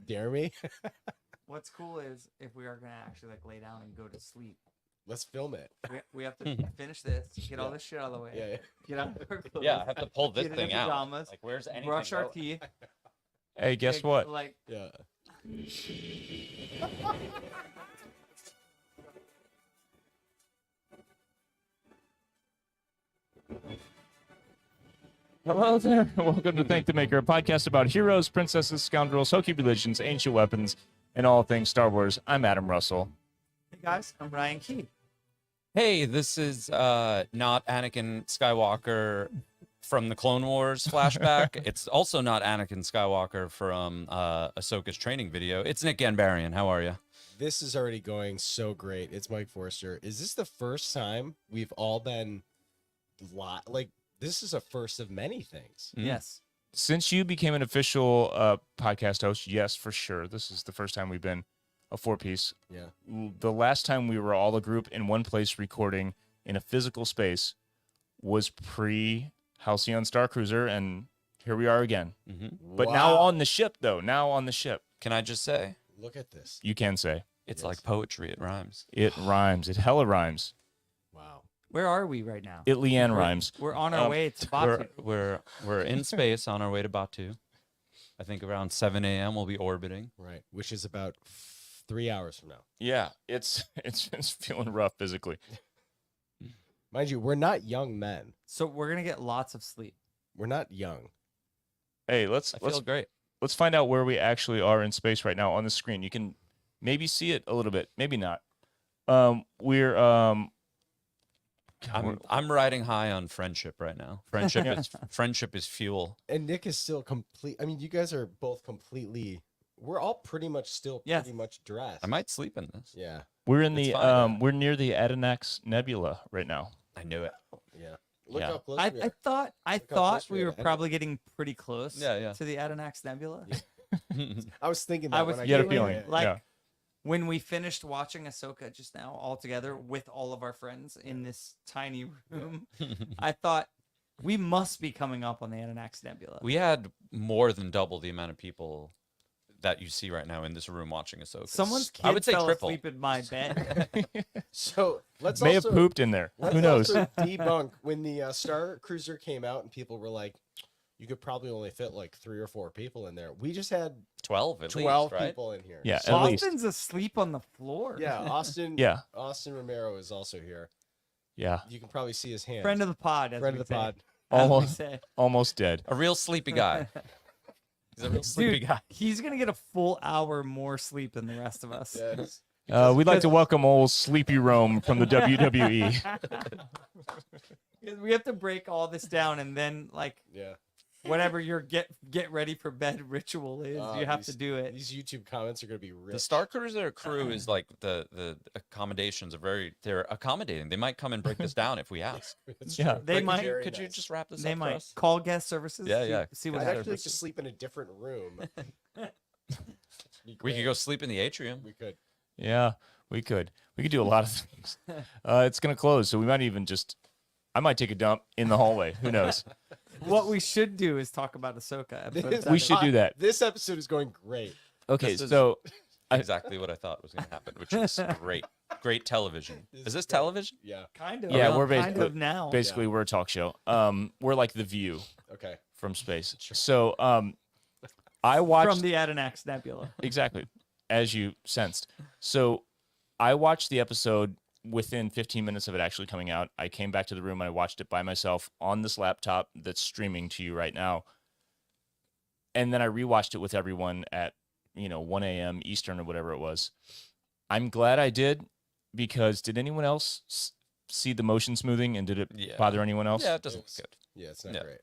Dare me? What's cool is if we are gonna actually like lay down and go to sleep, Let's film it. we have to finish this, get all this shit out of the way, Yeah. get out of our clothes, Yeah, I have to pull this get into thing out. pajamas, Like, where's anything brush our going? teeth. Hey, guess like- what? Like, Yeah. Hello there. Welcome to Thank the Maker, a podcast about heroes, princesses, scoundrels, hokey religions, ancient weapons, and all things Star Wars. I'm Adam Russell. hey guys, I'm Ryan Key. Hey, this is not Anakin Skywalker from the Clone Wars flashback. It's also not Anakin Skywalker from Ahsoka's training video. It's Nick Ganbarian. How are you? This is already going so great. It's Mike Forster. Is this the first time we've all been like? This is a first of many things. Mm. Yes. Since you became an official podcast host, yes, for sure. This is the first time we've been a four-piece. Yeah. The last time we were all a group in one place recording in a physical space was pre-Halcyon Starcruiser, and here we are again. Mm-hmm. But now on the ship, though. Now on the ship. Can I just say, Look at this. You can say. it's Yes. like poetry. It rhymes. It rhymes. It hella rhymes. Wow. Where are we right now? It Leanne rhymes. We're on our way to Batu. We're in space on our way to Batu. I think around 7 a.m. we'll be orbiting. Right. Which is about 3 hours from now. Yeah, it's feeling rough physically. Mind you, we're not young men. So we're gonna get lots of sleep. We're not young. Hey, let's I feel great. let's find out where we actually are in space right now on the screen. You can maybe see it a little bit, maybe not. I'm riding high on friendship right now. Friendship is fuel. And Nick is still complete. I mean, you guys are both completely. We're all pretty much still Yes. pretty much dressed. I might sleep in this. Yeah. We're in It's the fine, yeah. we're near the Adanax Nebula right now. I knew it. Yeah. Look Yeah. how close I we are. thought how thought close we we were are to probably getting pretty close. Yeah. To the Adanax Nebula. I was thinking that I was when I You had a came feeling, in. like- yeah. When we finished watching Ahsoka just now all together with all of our friends in this tiny room, I thought we must be coming up on the Adanax Nebula. We had more than double the amount of people that you see right now in this room watching Ahsoka. Someone's kid I would say fell triple. asleep in my bed. So let's May also have pooped in there. let's Who knows? also debunk when the Star Cruiser came out and people were like, you could probably only fit like 3 or 4 people in there. We just had 12 at 12 least, right? people in here. Yeah, at least. Austin's asleep on the floor. Yeah, Austin. Yeah, Austin Romero is also here. yeah. You can probably see his hand. Friend of the pod, as Friend we of the say. pod. As we Almost say. almost dead. A real sleepy guy. He's a real sleepy Dude, guy. he's gonna get a full hour more sleep than the rest of us. Yes. We'd like to welcome old Sleepy Rome from the WWE. Because we have to break all this down, and then like Yeah. whatever your get ready for bed ritual is, you have to do it. These YouTube comments are going to be rich. The Star Cruiser crew is like the accommodations are they're accommodating. They might come and break this down if we ask. It's Yeah. true. They Like, might- very Could you nice. just wrap this They up for might us? call guest services. Yeah, see- yeah. See what I'd happens. actually like to sleep in a different room. We could go sleep in the atrium. We could. Yeah, we could. We could do a lot of things. It's gonna close, so we might even just. I might take a dump in the hallway. Who knows? What we should do is talk about Ahsoka. Episode This- 7. We should do that. This episode is going great. Okay, This is- so Exactly what I thought was going to happen, which is great. Great television. Is this television? Yeah. kind of. Yeah, we're kind basically- of now. basically we're a talk show. We're like The View Okay. from space. So I watched From the Adanax Nebula. exactly as you sensed. So I watched the episode within 15 minutes of it actually coming out. I came back to the room and I watched it by myself on this laptop that's streaming to you right now. And then I rewatched it with everyone at 1 a.m. Eastern or whatever it was. I'm glad I did, because did anyone else see the motion smoothing, and did it Yeah. bother anyone else? Yeah, it doesn't look It's- good. Yeah, it's not Yeah. great.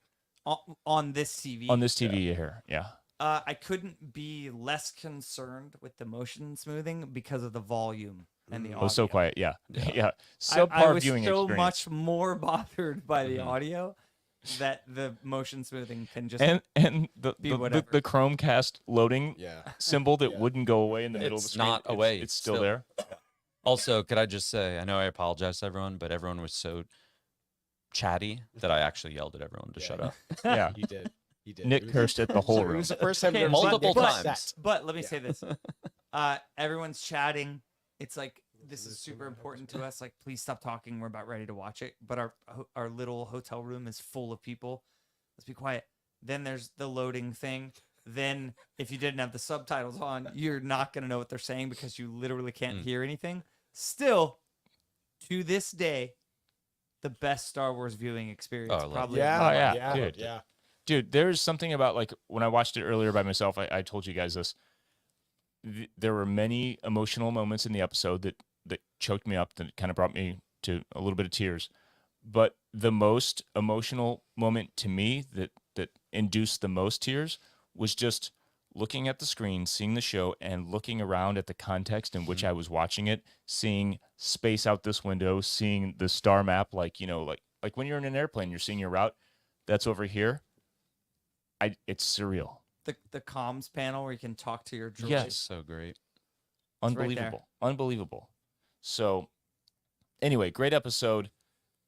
On this TV. On this TV here, yeah. I couldn't be less concerned with the motion smoothing because of the volume and the audio. Oh, so quiet, yeah. Yeah. Yeah. I Subpar was viewing so experience. much more bothered by the Mhm. audio that the motion smoothing can just And be the whatever. Chromecast loading Yeah. symbol that Yeah. wouldn't go away in the middle of the It's screen. not away, It's still still. there. Also, could I just say, I know I apologize to everyone, but everyone was so chatty that I actually yelled at everyone to Yeah. shut up. Yeah. You did. He did. Nick It was- cursed at the whole It room. was the first time Okay, I've ever seen multiple Nick times. upset. But let me Yeah. say this. Everyone's chatting. It's like this is super important to us. Like, please stop talking. We're about ready to watch it. But our little hotel room is full of people. Let's be quiet. Then there's the loading thing. Then if you didn't have the subtitles on, you're not gonna know what they're saying because you literally can't hear anything. Still, to this day, the best Star Wars viewing experience. Oh, I love Probably. Yeah, Oh, yeah, yeah, dude. yeah. Dude, there's something about like when I watched it earlier by myself, I told you guys this. There were many emotional moments in the episode that choked me up, that kind of brought me to a little bit of tears. But the most emotional moment to me that induced the most tears was just looking at the screen, seeing the show, and looking around at the context in which I was watching it, seeing space out this window, seeing the star map, like when you're in an airplane, you're seeing your route. That's over here. It's surreal. The comms panel where you can talk to your droid. Yes. So great. right there. Unbelievable. Unbelievable. So anyway, great episode.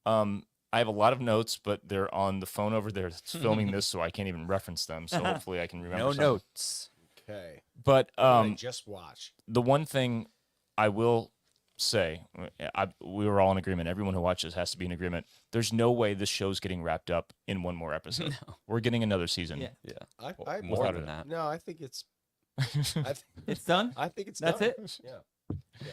I have a lot of notes, but they're on the phone over there that's filming this, so I can't even reference them. So hopefully I can remember. No some. notes. Okay. But What did I just watch. the one thing I will say, we were all in agreement. Everyone who watches has to be in agreement. There's no way this show's getting wrapped up in one more episode. We're getting another season. Yeah. Yeah. I More without than it. that. No, I think it's. It's done. I think it's That's done. it? Yeah.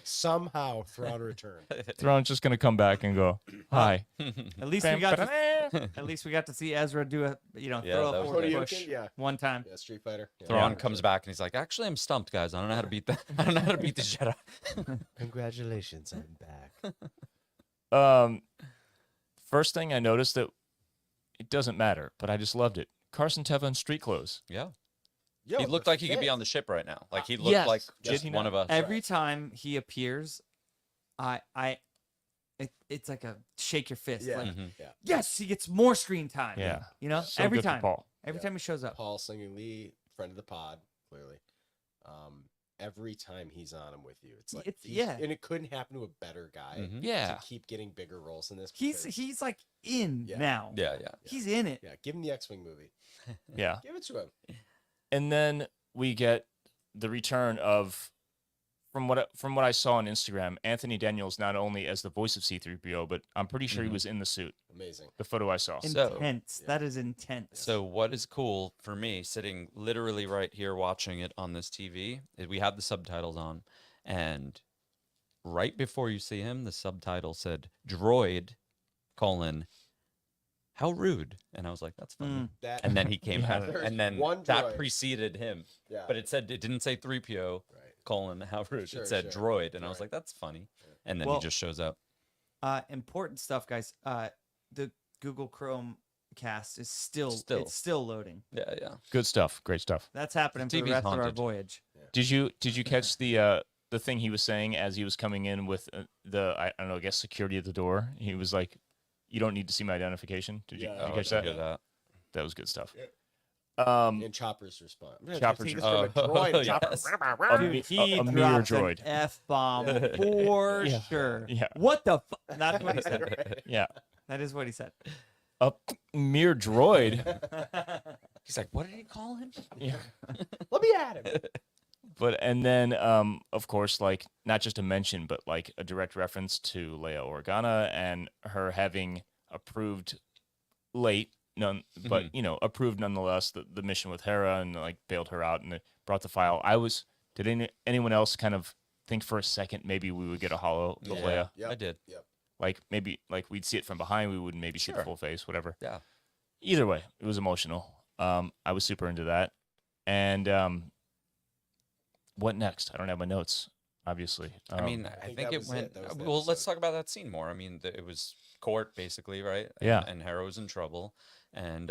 Somehow Thrawn return. Thrawn's just gonna come back and go, hi. At least we got to. At least we got to see Ezra do a Yeah, throw that a was forward nice. push Yeah. one time. Yeah, Street Fighter. Yeah. Thrawn comes back and he's like, "Actually, I'm stumped, guys. I don't know how to beat that. I don't know how to beat the Jedi." Congratulations, I'm back. First thing I noticed that it doesn't matter, but I just loved it. Carson Teva in street clothes. Yeah. Yo, He looked the like he could be fit. on the ship right now. Like he looked Yes. like Did just he one not? of us. Every time he appears, it's like a shake your fist. Yeah. Like, Mhm. yes, he gets more screen time. Yeah. You know, So every good for time. Paul. Every Yeah. time he shows up. Paul Singing Lee, friend of the pod, clearly. Every time he's on, I'm with you. It's like Yeah. and it couldn't happen to a better guy. Mhm. Yeah. To keep getting bigger roles in this. He's because- like in Yeah. now. Yeah, yeah. He's in it. yeah. Give him the X-wing movie. Yeah. Give it to him. And then we get the return of, from what I saw on Instagram, Anthony Daniels not only as the voice of C-3PO, but I'm pretty sure he was in the suit. Amazing. The photo I saw. So- Intense. Yeah. That is intense. So what is cool for me, sitting literally right here watching it on this TV, is we had the subtitles on, and right before you see him, the subtitle said "droid: how rude," and I was like, "That's funny." That And then he came Yeah. out, There's and then one that droid. preceded him, yeah. but it didn't say 3PO: right. how rude. Sure, it said sure. droid, and I was Droid. like, "That's funny." And then Well- he just shows up. Important stuff, guys. The Google Chrome cast is still loading. Yeah, yeah. Good stuff. Great stuff. That's happening for the TV's rest of our haunted. voyage. Did you catch the thing he was saying as he was coming in with I don't know, I guess security at the door? He was like, "You don't need to see my identification." Did you, Yeah. did you Oh, catch I that? didn't hear that. That was good stuff. And Chopper's response. I'm gonna Chopper's take this from a droid. Chopper. yes. A Dude, me- he a mere dropped droid. an F-bomb for Yeah. sure. Yeah. What the fuck? That's what he said. Right. Yeah. That is what he said. A mere droid. He's like, "What did he call him?" Yeah. Let me at him. But and then of course, like, not just a mention, but like a direct reference to Leia Organa and her having approved late, but approved nonetheless the mission with Hera, and like bailed her out and it brought the file. Did anyone else kind of think for a second maybe we would get a holo of Yeah. Leia? Yep. I did. Like maybe like we'd see it from behind, we wouldn't maybe see the Sure. full face, whatever. Yeah. Either way, it was emotional. I was super into that. And what next? I don't have my notes, obviously. I mean, I I think think that it was went. it. That was the Well, let's episode. talk about that scene more. I mean, it was court basically, right? Yeah. And Hera was in trouble, and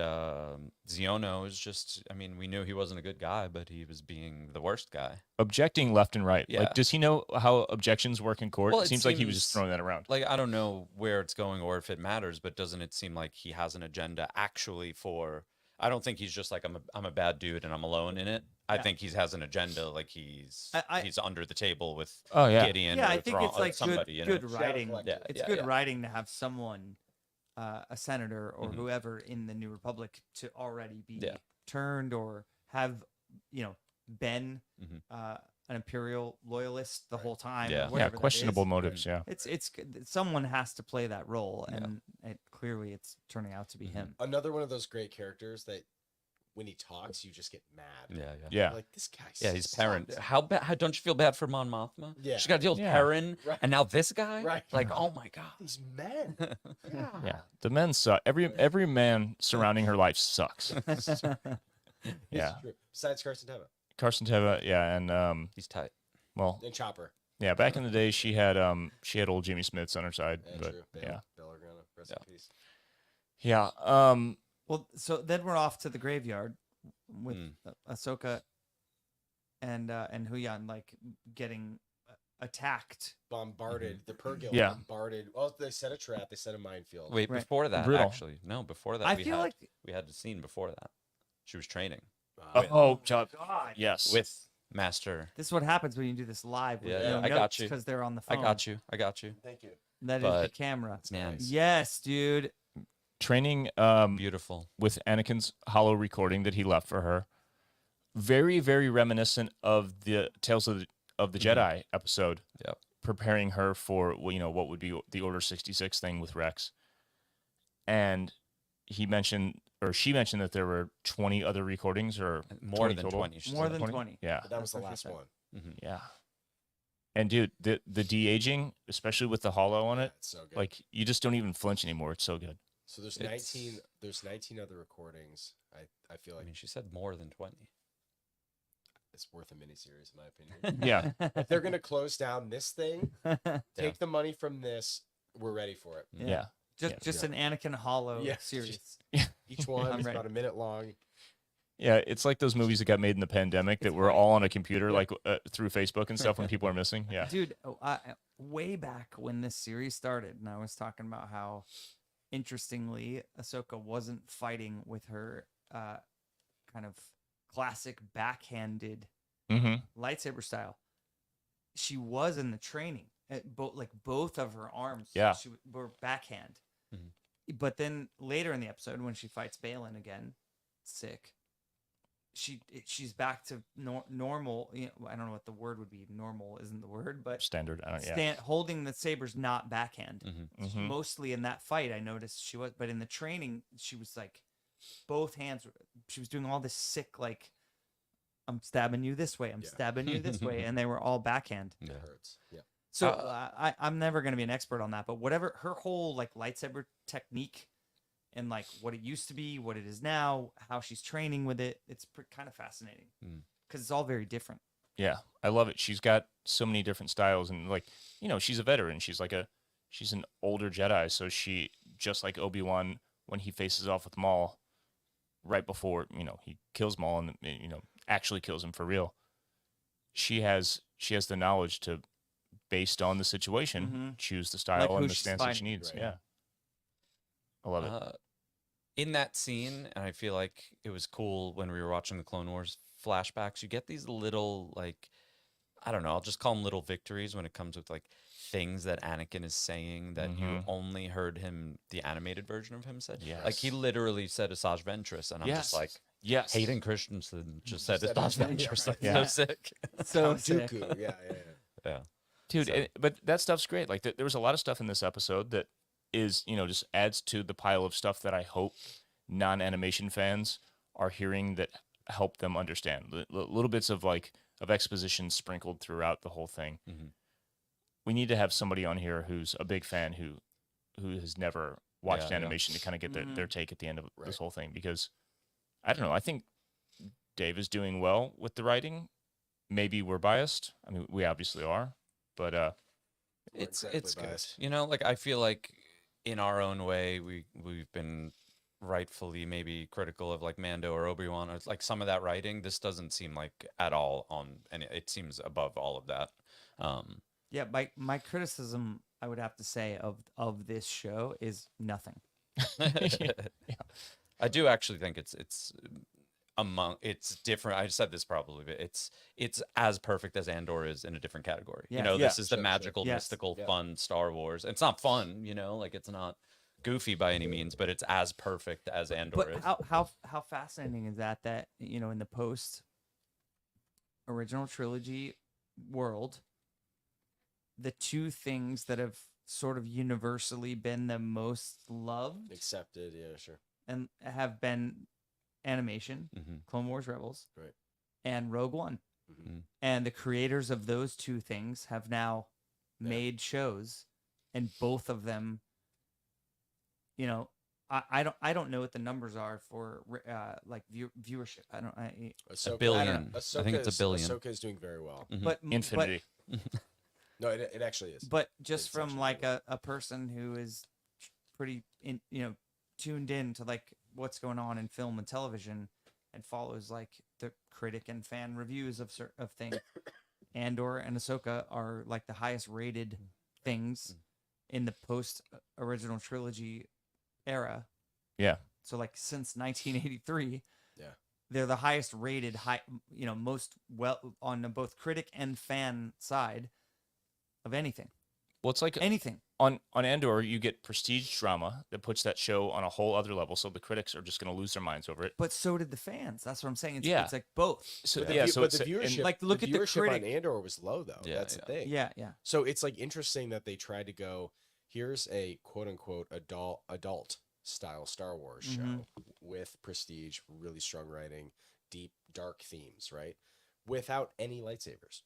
Ziono is just. I mean, we knew he wasn't a good guy, but he was being the worst guy. objecting left and right. Yeah. Like, does he know how objections work in court? Well, it it seems like he was just seems- throwing that around. Like, I don't know where it's going or if it matters, but doesn't it seem like he has an agenda actually for? I don't think he's just like I'm a bad dude and I'm alone in it. I think he has an agenda, like he's under the table with Oh yeah. Gideon. Yeah, or I think Thrawn- it's like somebody. you know? good writing. Yeah, It's good writing to have someone, a senator or whoever in the New Republic, to already be Yeah. turned or have been an Imperial loyalist the whole time. Yeah. or Yeah, Yeah, whatever that questionable is. motives. Yeah. It's someone has to play that role, Yeah. and clearly it's turning out to be him. Another one of those great characters that when he talks, you just get mad. Yeah. Yeah. Like, this guy. Yeah, he's sucks. Perrin. How bad? How don't you feel bad for Mon Mothma? Yeah. She's got to deal with Yeah. Perrin, Right. and now this guy. Right. Like, oh my god. These men. Yeah. The men suck. Every man surrounding her life sucks. Yeah. True. Besides Carson Teva Carson Teva, yeah, and He's tight. well, and Chopper. yeah, back in the day she had old Jimmy Smits on her side, Yeah, but true. yeah. Bell Organa. Rest Yeah. in peace. Yeah. Well, so then we're off to the graveyard with Mm. Ahsoka and Huyan like getting attacked. Bombarded. The Purrgil Yeah. bombarded. Well, they set a trap. They set a minefield. Wait, Right. before that, Brutal. actually, no, before that, I we feel had like we had the scene before that. She was training God, yes. with Master. this is what happens when you do this live. With Yeah, no I got you. because they're on the I phone. got you. I got you. Thank you. That is the But- camera. Man, nice. Yes, dude. Training beautiful. with Anakin's hollow recording that he left for her. Very, very reminiscent of the Tales of the Jedi episode. Yep. Preparing her for what would be the Order 66 thing with Rex. And she mentioned that there were 20 other recordings or More 20 than total? 20. she More said. than 20. Yeah. But that was the That's what last she said. one. Mhm. Yeah. And dude, the de-aging, especially with the hollow on Yeah, it, it's so good. like you just don't even flinch anymore. It's so good. So there's It's- 19. There's 19 other recordings. I feel I like mean, she said more than 20. it's worth a miniseries in my opinion. Yeah. If they're gonna close down this thing, Yeah. take the money from this. We're ready for it. Yeah. Yeah. Just an Anakin Hollow Yeah. series. Each one I'm is ready. about a minute long. Yeah, it's like those movies that got made in the pandemic that It's were funny. all on a computer, like through Facebook and stuff when people are missing. Yeah. Dude, way back when this series started, and I was talking about how, interestingly, Ahsoka wasn't fighting with her kind of classic backhanded Mm-hmm. lightsaber style. She was in the training. Both of her arms Yeah. were backhand. Mhm. But then later in the episode, when she fights Balin again, sick, she's back to normal. I don't know what the word would be. Normal isn't the word, but Standard. I don't, yeah. holding the saber's not backhand. Mhm. Mhm. Mostly in that fight, I noticed she was, but in the training, she was like, both hands. She was doing all this sick, like, I'm stabbing you this way, I'm Yeah. stabbing you this way, and they were all backhand. Yeah. It hurts. Yeah. So I'm never gonna be an expert on that, but whatever her whole like lightsaber technique and like what it used to be, what it is now, how she's training with it, it's kind of fascinating Mm. because it's all very different. Yeah, I love it. She's got so many different styles, and like she's a veteran. She's an older Jedi, so she just like Obi-Wan when he faces off with Maul, right before he kills Maul and actually kills him for real. She has the knowledge to, based on the situation, Mhm. choose the Like style who and the she's stance that she fighting. needs. Right. Yeah, I love it. In that scene, and I feel like it was cool when we were watching the Clone Wars flashbacks, you get these little, like, I don't know, I'll just call them little victories when it comes with like things that Anakin is saying that you Mhm. only heard him, the animated version of him said. Yes. Like he literally said Asajj Ventress, and I'm just like, Yes. Hayden Christensen just said Said Asajj it. Ventress. That's Yeah. so sick. So Count sick. Dooku. Yeah. Yeah. Dude, So- but that stuff's great. Like there was a lot of stuff in this episode that is, just adds to the pile of stuff that I hope non-animation fans are hearing that help them understand. Little bits of exposition sprinkled throughout the whole thing. Mhm. We need to have somebody on here who's a big fan who has never watched Yeah. animation to kind of get their take at the end of Right. this whole thing, because I don't know, I think Dave is doing well with the writing. Maybe we're biased. I mean, we obviously are, but It's incredibly good. biased. Like I feel like in our own way we've been rightfully maybe critical of like Mando or Obi-Wan or like some of that writing. This doesn't seem like at all on, and it seems above all of that. Yeah, my criticism, I would have to say, of this show is nothing. I do actually think it's different. I said this probably, but it's as perfect as Andor is in a different category. Yeah. This is the Sure. magical, Yes. mystical, Yeah. fun Star Wars. It's not fun, like it's not goofy by any means, but it's as perfect as Andor But is. how fascinating is that in the post original trilogy world, the two things that have sort of universally been the most loved Accepted, yeah, sure. and have been animation, Mm-hmm. Clone Wars Rebels, Right. and Rogue One. Mm-hmm. And the creators of those two things have now made shows, and both of them, I don't know what the numbers are for viewership. Ahsoka, billion. I think it's a Ahsoka's- billion. Ahsoka is doing very well. Mhm. but Infinity. No, it actually is. But just It's from actually like really a person who is pretty tuned in to like what's going on in film and television and follows like the critic and fan reviews of things, Andor and Ahsoka are like the highest rated things in the post original trilogy era. Yeah. So like since 1983, Yeah. they're the highest rated most well on the both critic and fan side of anything. Well, it's like Anything. on Andor, you get prestige drama that puts that show on a whole other level. So the critics are just going to lose their minds over it. But so did the fans. That's what I'm saying. Yeah. It's like both. So But the yeah, view- so but it's the viewership, like, look the at the viewership critic- on Andor was low though. Yeah, That's yeah. the thing. Yeah, yeah. So it's like interesting that they tried to go, here's a quote unquote adult style Star Wars show Mhm. with prestige, really strong writing, deep, dark themes, right? Without any lightsabers.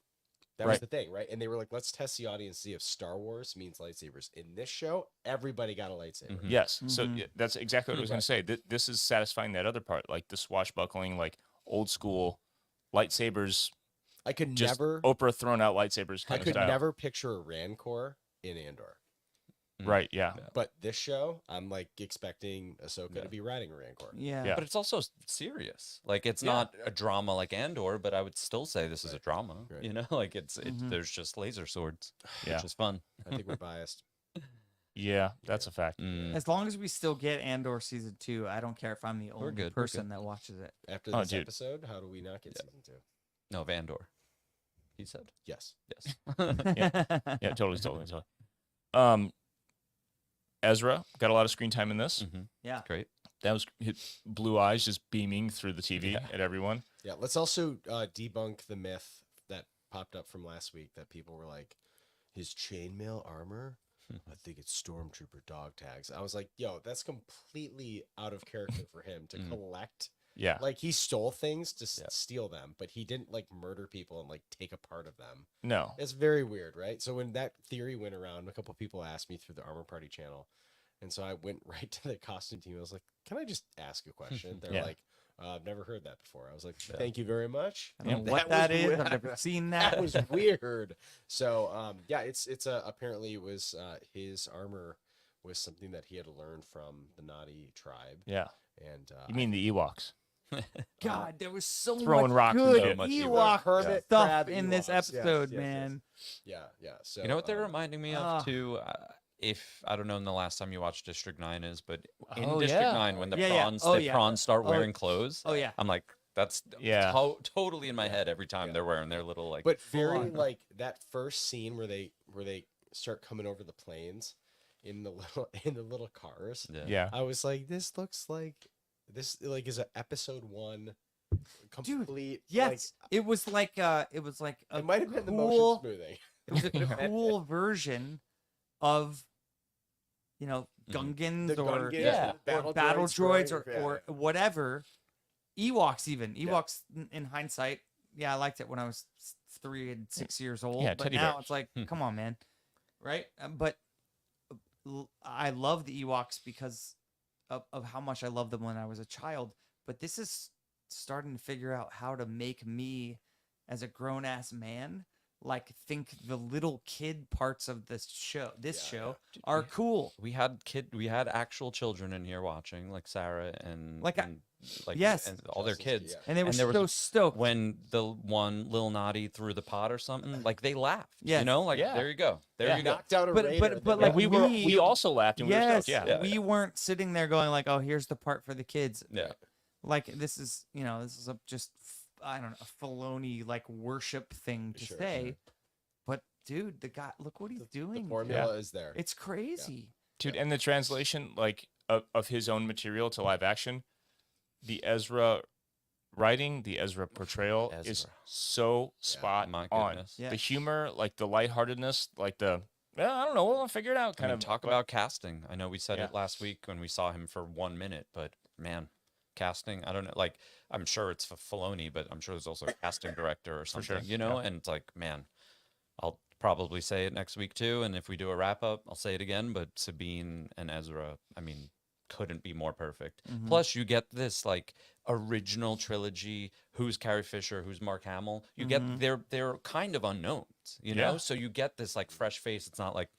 That was Right. the thing, right? And they were like, let's test the audience, see if Star Wars means lightsabers. In this show, everybody got a lightsaber. Mhm. yes. So Mhm. yeah, that's exactly what I was going to say. This is satisfying that other part, like the swashbuckling, like old school lightsabers, I could just never Oprah thrown out lightsabers I kind of could style. never picture a Rancor in Andor. Right. Yeah. But this show, I'm like expecting Ahsoka Yeah. to be riding a Rancor. Yeah. Yeah. But it's also serious. Like it's Yeah. not a drama like Andor, but I would still say this is a drama. Right. You know, like Mhm. there's just laser swords, Yeah. which is fun. I think we're biased. Yeah. That's a fact. Mm. As long as we still get Andor season 2, I don't care if I'm the only good, we're person that watches it. After Oh, this dude. episode, how do we not get season 2? No, of Andor. He said Yes. yes. Yeah. Totally. Ezra got a lot of screen time in this. Mhm. Yeah. Great. That was his blue eyes just beaming through the TV Yeah. at everyone. Yeah. Let's also debunk the myth that popped up from last week that people were like, his chainmail armor? I think it's Stormtrooper dog tags. I was like, yo, that's completely out of character for him to Mhm. collect. Yeah. Like, he stole things to Yeah. steal them, but he didn't like murder people and like take a part of them. No. It's very weird, right? So when that theory went around, a couple people asked me through the Armor Party channel, and so I went right to the costume team. I was like, "Can I just ask a question?" They're Yeah. like, "I've never heard that before." I was like, Yeah. "Thank you very much." I don't know That what that was is. weird. I've never seen That that. was weird. So yeah, it's apparently it was his armor was something that he had learned from the Na'vi tribe, Yeah. and You mean the Ewoks? God, there was so Throwing much rocks and good shit. So much Ewok Hermit stuff crab in this Ewoks. Yes, episode, yes, yes. man. yeah. So You know what they're reminding me ah. of too? If I don't know when the last time you watched District 9 is, but in Oh, District yeah. 9 when the Yeah, yeah. prawns Oh, the yeah. prawns start Oh. wearing clothes, Oh yeah. I'm like, that's Yeah. totally in my head every time Yeah. they're wearing their little like But full very on. like that first scene where they start coming over the plains in the little cars. yeah. Yeah. I was like, this looks like this like is a episode 1 complete. Yes, it was like a it might have been the cool, motion smoothing. It was a cool version of Gungans The or Gungans, Yeah. the or battle droids right? Yeah. or whatever. Ewoks even. Ewoks in hindsight, yeah, I liked it when I was 3 and 6 years old. Yeah, but teddy now bears. it's like, come on, man. Right? But I love the Ewoks because of how much I loved them when I was a child. But this is starting to figure out how to make me as a grown ass man like think the little kid parts of this show are cool. We had actual children in here watching, like Sarah and Like, and, yes. and all their Justin's- kids. yeah. And they were And there was- so stoked. When the one Lil Naughty threw the pot or something, like they laughed. Yes. You know, like Yeah. there you go. There Yeah. you go. Knocked out a But- raider but- and but, then like, we also laughed and we were yes, stoked. Yeah. we weren't sitting there going like, "Oh, here's the part for the kids." Yeah. Like this is a just I don't know, a Filoni like worship thing to Sure, say. sure. But dude, the guy, look what he's the doing. formula is there. It's crazy. Dude, and the translation, like, of his own material to live action, the Ezra writing, the Ezra portrayal is Ezra. so spot My on. goodness. Yeah. The humor, like the lightheartedness, like the, well, I don't know, we'll figure it out I kind mean, of. talk but- about casting. I know we said Yeah. it last week when we saw him for 1 minute, but man, casting. I don't know. Like, I'm sure it's for Filoni, but I'm sure there's also a casting director or something. sure, You know, and it's like, man, I'll probably say it next week too. And if we do a wrap up, I'll say it again. But Sabine and Ezra, I mean, couldn't be more perfect. Mhm. Plus, you get this like original trilogy. Who's Carrie Fisher? Who's Mark Hamill? You get they're kind of unknowns, you know. Yeah. So you get this like fresh face. It's not like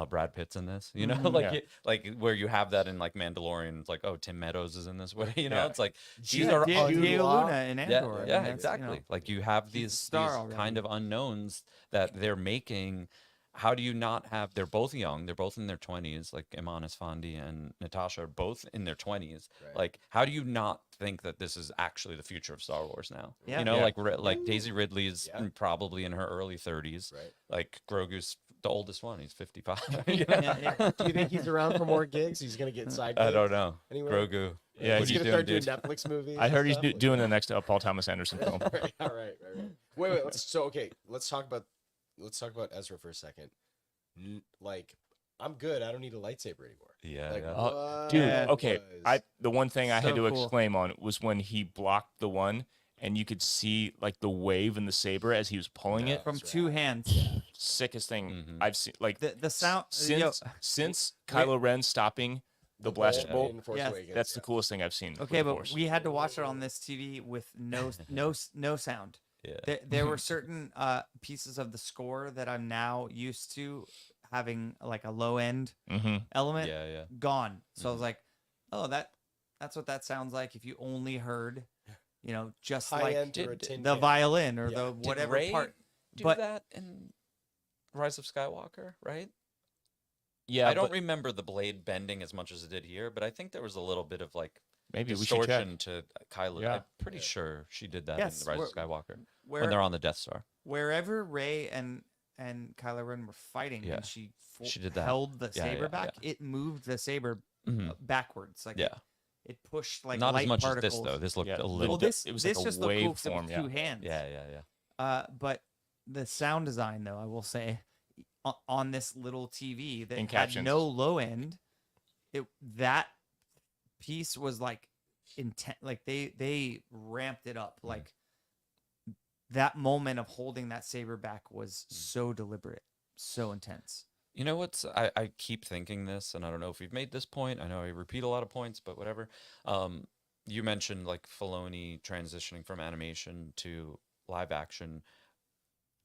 Brad Pitt's in this, you know, Mhm. like Yeah. like where you have that in like Mandalorian. It's like, oh, Tim Meadows is in this way, you know. Yeah. It's like these Yeah, are Diego Luna in yeah, Andor. I yeah, mean, that's, exactly. You know, Like you have he's a these star already. kind of unknowns that they're making. How do you not have? They're both young. They're both in their 20s. Like Iman Esfandi and Natasha are both in their 20s. Right. Like, how do you not think that this is actually the future of Star Wars now? Yeah. You know, Yeah. like Daisy Ridley's Yeah. probably in her early 30s. Right. Like Grogu's the oldest one. He's 55. Yeah. Do you think he's around for more gigs? He's gonna get side gigs? I don't know. Anywhere? Grogu. Yeah, what He's are you gonna doing, start doing dude? Netflix movies. I heard and he's stuff? doing the next Paul Thomas Anderson film. Right, all right. Wait. Let's talk about Ezra for a second. Like, I'm good. I don't need a lightsaber anymore. Yeah, Like, yeah. what Dude, Yeah. okay. was- The one thing I had So to cool. exclaim on was when he blocked the one and you could see like the wave in the saber as he was pulling it. From That's two right. hands. Sickest thing Mhm. I've seen. Like The sound. since Kylo Ren stopping the blaster bolt, in Force Yes. Awakens, that's the coolest thing I've seen. with Okay, the but Force. we had to watch it on this TV with no sound. Yeah. There were certain pieces of the score that I'm now used to having like a low end Mhm. element Yeah, yeah. gone. So I was like, oh, that's what that sounds like if you only heard, just high like end or a did- tin the can. violin or Yeah. the Did whatever Rey part. Do But- that in Rise of Skywalker, right? Yeah, I don't but remember the blade bending as much as it did here, but I think there was a little bit of like maybe we should check. distortion to Kylo. Yeah. I'm pretty sure she did that Yes, in the Rise of where- Skywalker Where when they're on the Death Star. wherever Rey and Kylo Ren were fighting, Yeah. and she She did that. held the Yeah, saber yeah, back, it moved the saber Mhm. backwards. Like Yeah, it pushed like not light as much particles. as this though. This looked Yeah, a well, little. Well, bit. this it was this like a just looked cool 'cause it waveform, was yeah. two hands. Yeah. But the sound design, though, I will say, on this little TV that In had captions. no low end, that piece was like intent. Like they ramped it up. Like that moment of holding that saber back was so deliberate, so intense. You know what's I keep thinking this, and I don't know if we've made this point. I know I repeat a lot of points, but whatever. You mentioned like Filoni transitioning from animation to live action.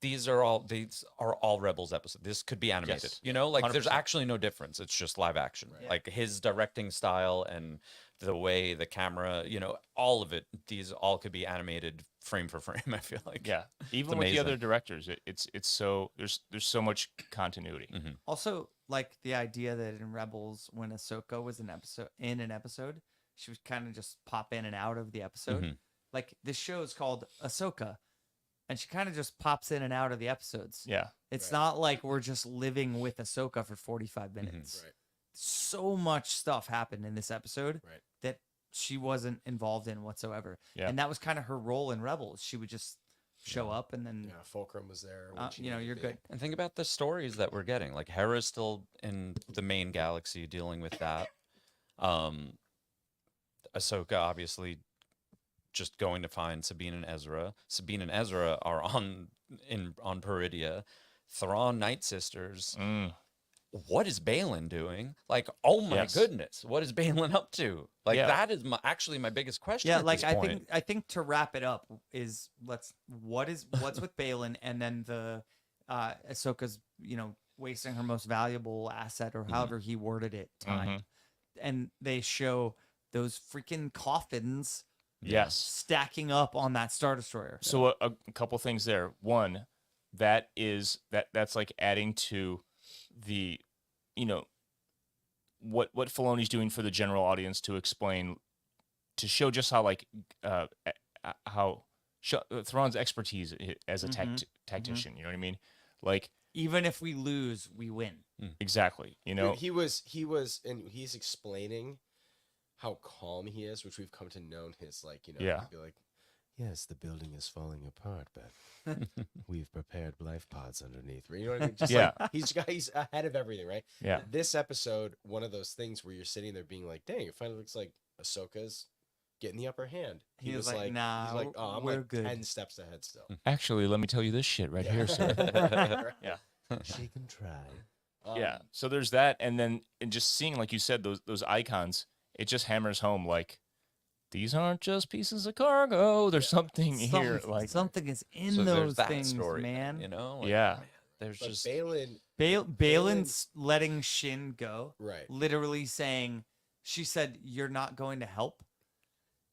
These are all Rebels episodes. This could be animated. Yes. You know, like there's 100%. actually no difference. It's just live action. Right. Like his directing style and the way the camera, all of it. These all could be animated frame for frame. I feel like. Yeah, even with the amazing. other directors, it's so there's so much continuity. Mhm. Also, like the idea that in Rebels, when Ahsoka was in an episode, she would kind of just pop in and out of the episode. Mhm. Like this show is called Ahsoka, and she kind of just pops in and out of the episodes. Yeah, It's Right. not like we're just living with Ahsoka for 45 minutes. Right. So much stuff happened in this episode Right. that she wasn't involved in whatsoever. Yeah. And that was kind of her role in Rebels. She would just show up and then, Yeah, Fulcrum was there. when she needed to you're be. good. And think about the stories that we're getting. Like Hera's still in the main galaxy dealing with that. Ahsoka obviously just going to find Sabine and Ezra. Sabine and Ezra are on Peridia. Thrawn Night Sisters. What is Balin doing? Like, oh my Yes. goodness, what is Balin up to? Like Yeah. that is actually my biggest question. Yeah, at like this I point. think to wrap it up is what's with Balin and then the Ahsoka's wasting her most valuable asset or however he worded it time, and they show those freaking coffins yes. stacking up on that Star Destroyer. So a couple things there. One, that's like adding to the, what Filoni's doing for the general audience to explain, to show just how Thrawn's expertise as a tactician. You know what I mean? Like even if we lose, we win. Exactly. You know, Dude, and he's explaining how calm he is, which we've come to know his, like, you know, Yeah. he'd be like, yes, the building is falling apart, but we've prepared life pods underneath. You know what I mean? Just Yeah. like, he's ahead of everything, right? Yeah. This episode, one of those things where you're sitting there being like, dang, it finally looks like Ahsoka's getting the upper hand. He was like, nah, he's like, oh, I'm we're like good. 10 steps ahead still. actually, let me tell you this shit right here, sir. Yeah. She can try. Yeah. So there's that, and just seeing, like you said, those icons, it just hammers home like these aren't just pieces of cargo. There's something here. Like something is in So there's those that things, story, man. You know? Like, Yeah. There's But just Balin's letting Shin go, right. literally saying, she said, "You're not going to help,"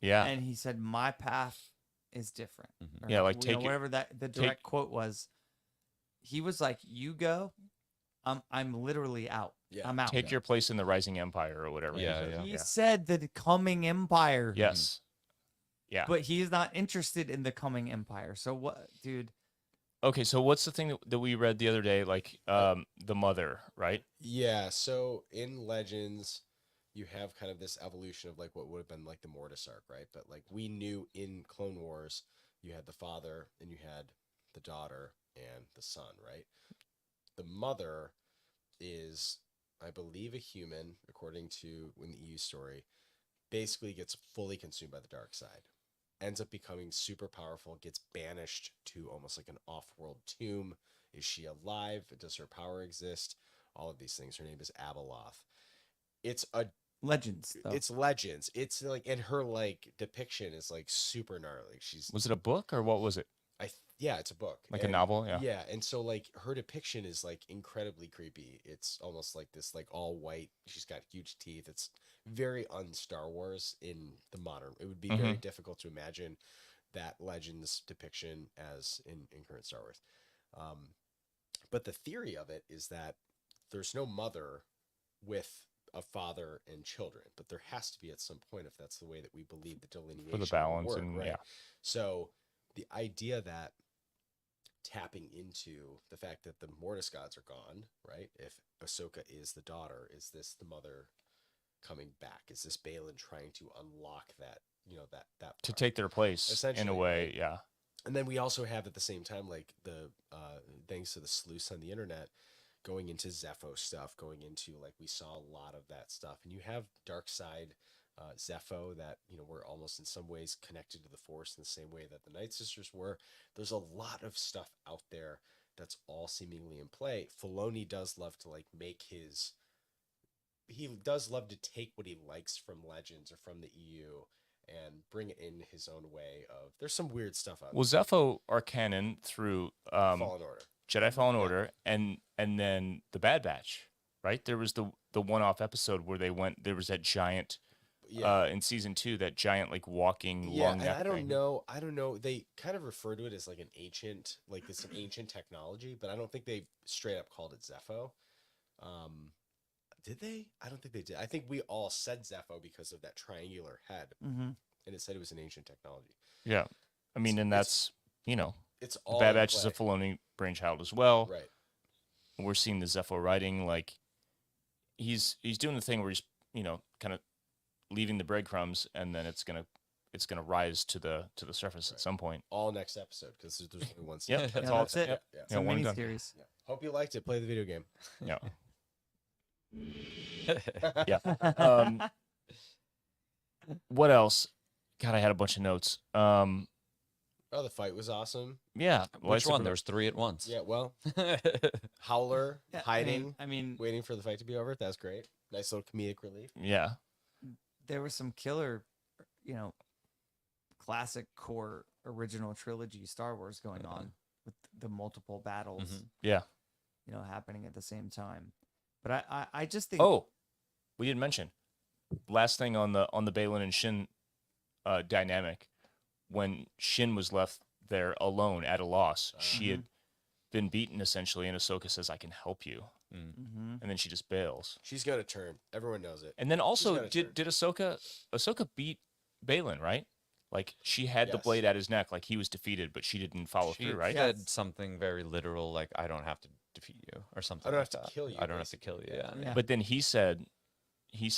yeah. and he said, "My path is different." Mhm. Or, Yeah, like, you take know, it- whatever the direct quote was. He was like, "You go, I'm literally out. Yeah. I'm out." Take your place in the rising empire or whatever. Yeah, he says. He said the coming empire. Yes. Yeah. But he's not interested in the coming empire. So what, dude? Okay, so what's the thing that we read the other day? Like the mother, right? Yeah, so in Legends, you have kind of this evolution of like what would have been like the Mortis arc, right? But like we knew in Clone Wars, you had the father and you had the daughter and the son, right? The mother is, I believe, a human, according to in the EU story, basically gets fully consumed by the dark side, ends up becoming super powerful, gets banished to almost like an off-world tomb. Is she alive? Does her power exist? All of these things. Her name is Abeloth. It's Legends, though. it's Legends. It's like, and her like depiction is like super gnarly. She's Was it a book or what was it? yeah, it's a book. Like a And- novel? Yeah. Yeah, and so like her depiction is like incredibly creepy. It's almost like this like all white. She's got huge teeth. It's very un-Star Wars in the modern. It would be very difficult to imagine that Legends depiction as in current Star Wars. But the theory of it is that there's no mother with a father and children, but there has to be at some point if that's the way that we believe the delineation For the will balance work, and right? yeah. So the idea that tapping into the fact that the Mortis gods are gone, right? If Ahsoka is the daughter, is this the mother coming back? Is this Balin trying to unlock that, you know, that To part? take their place in Essentially, a way, right? yeah. And then we also have at the same time, like the thanks to the sleuths on the internet, going into Zepho stuff, going into like we saw a lot of that stuff, and you have dark side Zepho that, you know, were almost in some ways connected to the Force in the same way that the Night Sisters were. There's a lot of stuff out there that's all seemingly in play. Filoni does love to like make his. He does love to take what he likes from Legends or from the EU and bring it in his own way of. There's some weird stuff out Well, Zepho are canon through there. Fallen Order. Jedi Fallen Order and then the Bad Batch, right? There was the one-off episode where they went. There was that giant Yeah. in season 2, that giant like walking Yeah, long and neck I don't thing. know. I don't know. They kind of refer to it as like an ancient, like it's an ancient technology, but I don't think they straight up called it Zepho. Did they? I don't think they did. I think we all said Zepho because of that triangular head, Mm-hmm. and it said it was an ancient technology. Yeah, I mean, and It's- that's you know, It's the all Bad in Batch is a play. Filoni brainchild as well. Right. We're seeing the Zepho writing, like he's doing the thing where he's kind of leaving the breadcrumbs, and then it's gonna rise to the surface at Right. some point. All next episode because there's only one. Yeah, season. that's all. That's it. Yep. Yeah. It's a one and mini done. series. Yeah. Hope you liked it. Play the video game. Yeah. Yeah. What else? God, I had a bunch of notes. Oh, the fight was awesome. Yeah. Which one? lightsaber- There's 3 at once. Yeah. Well, Howler Yeah, hiding, I mean, waiting for the fight to be over. That's great. Nice little comedic relief. Yeah. there was some killer, classic core original trilogy Star Wars going on with the multiple battles, Mhm. Yeah. happening at the same time. But I just think, Oh, we didn't mention last thing on the Balin and Shin dynamic. When Shin was left there alone at a loss, she had been beaten essentially, and Ahsoka says, "I can help you," Mhm. and then she just bails. She's got a turn. Everyone knows it. And then also, got a did Ahsoka beat Balin, right? Like she had the Yes. blade at his neck, like he was defeated, but she didn't follow She through, right? said something very literal, like, I don't have to defeat you or something. I don't like have to that. kill you, I don't have to kill basically. you. Yeah. Yeah. But then he said he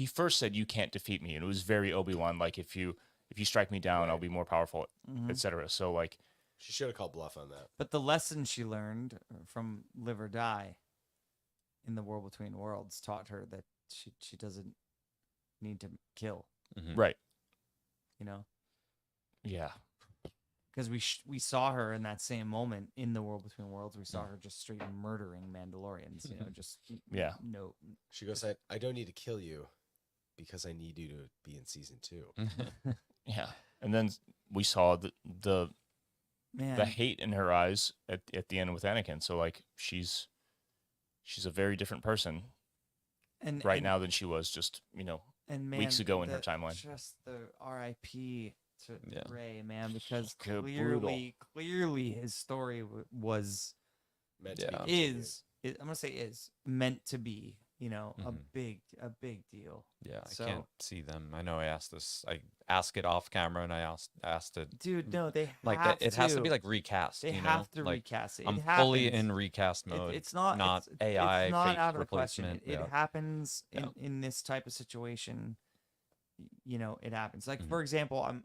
first said you can't defeat me, and it was very Obi-Wan, like if you strike me down, I'll be more powerful, Mhm. etc. So like, She should have called bluff on that. But the lesson she learned from Live or Die in the World Between Worlds taught her that she doesn't need to kill, Mhm. right? you know, Yeah, because we saw her in that same moment in the World Between Worlds. We saw Mm. her just straight murdering Mandalorians, you know, just Yeah. no. She goes, I don't need to kill you because I need you to be in season 2. yeah. And then we saw the Man, hate in her eyes at the end with Anakin. So like, she's a very different person and right and, now than she was just and man, weeks ago in her timeline. Just the R.I.P. to Yeah. Ray, man, because Good, brutal. clearly his story was Meant to Yeah. be continued. I'm gonna say is meant to be, you know, Mhm. a big deal. Yeah, I So- can't see them. I know I asked this. I ask it off camera, and I asked it Dude, no, they like have that. It has to be like recast. they you know? have to like, recast it. It I'm fully happens. in recast mode. It's not not it's, AI It's not fake out of the question. replacement. It Yeah. happens Yeah. in this type of situation. You know, it happens. Like Mhm. for example,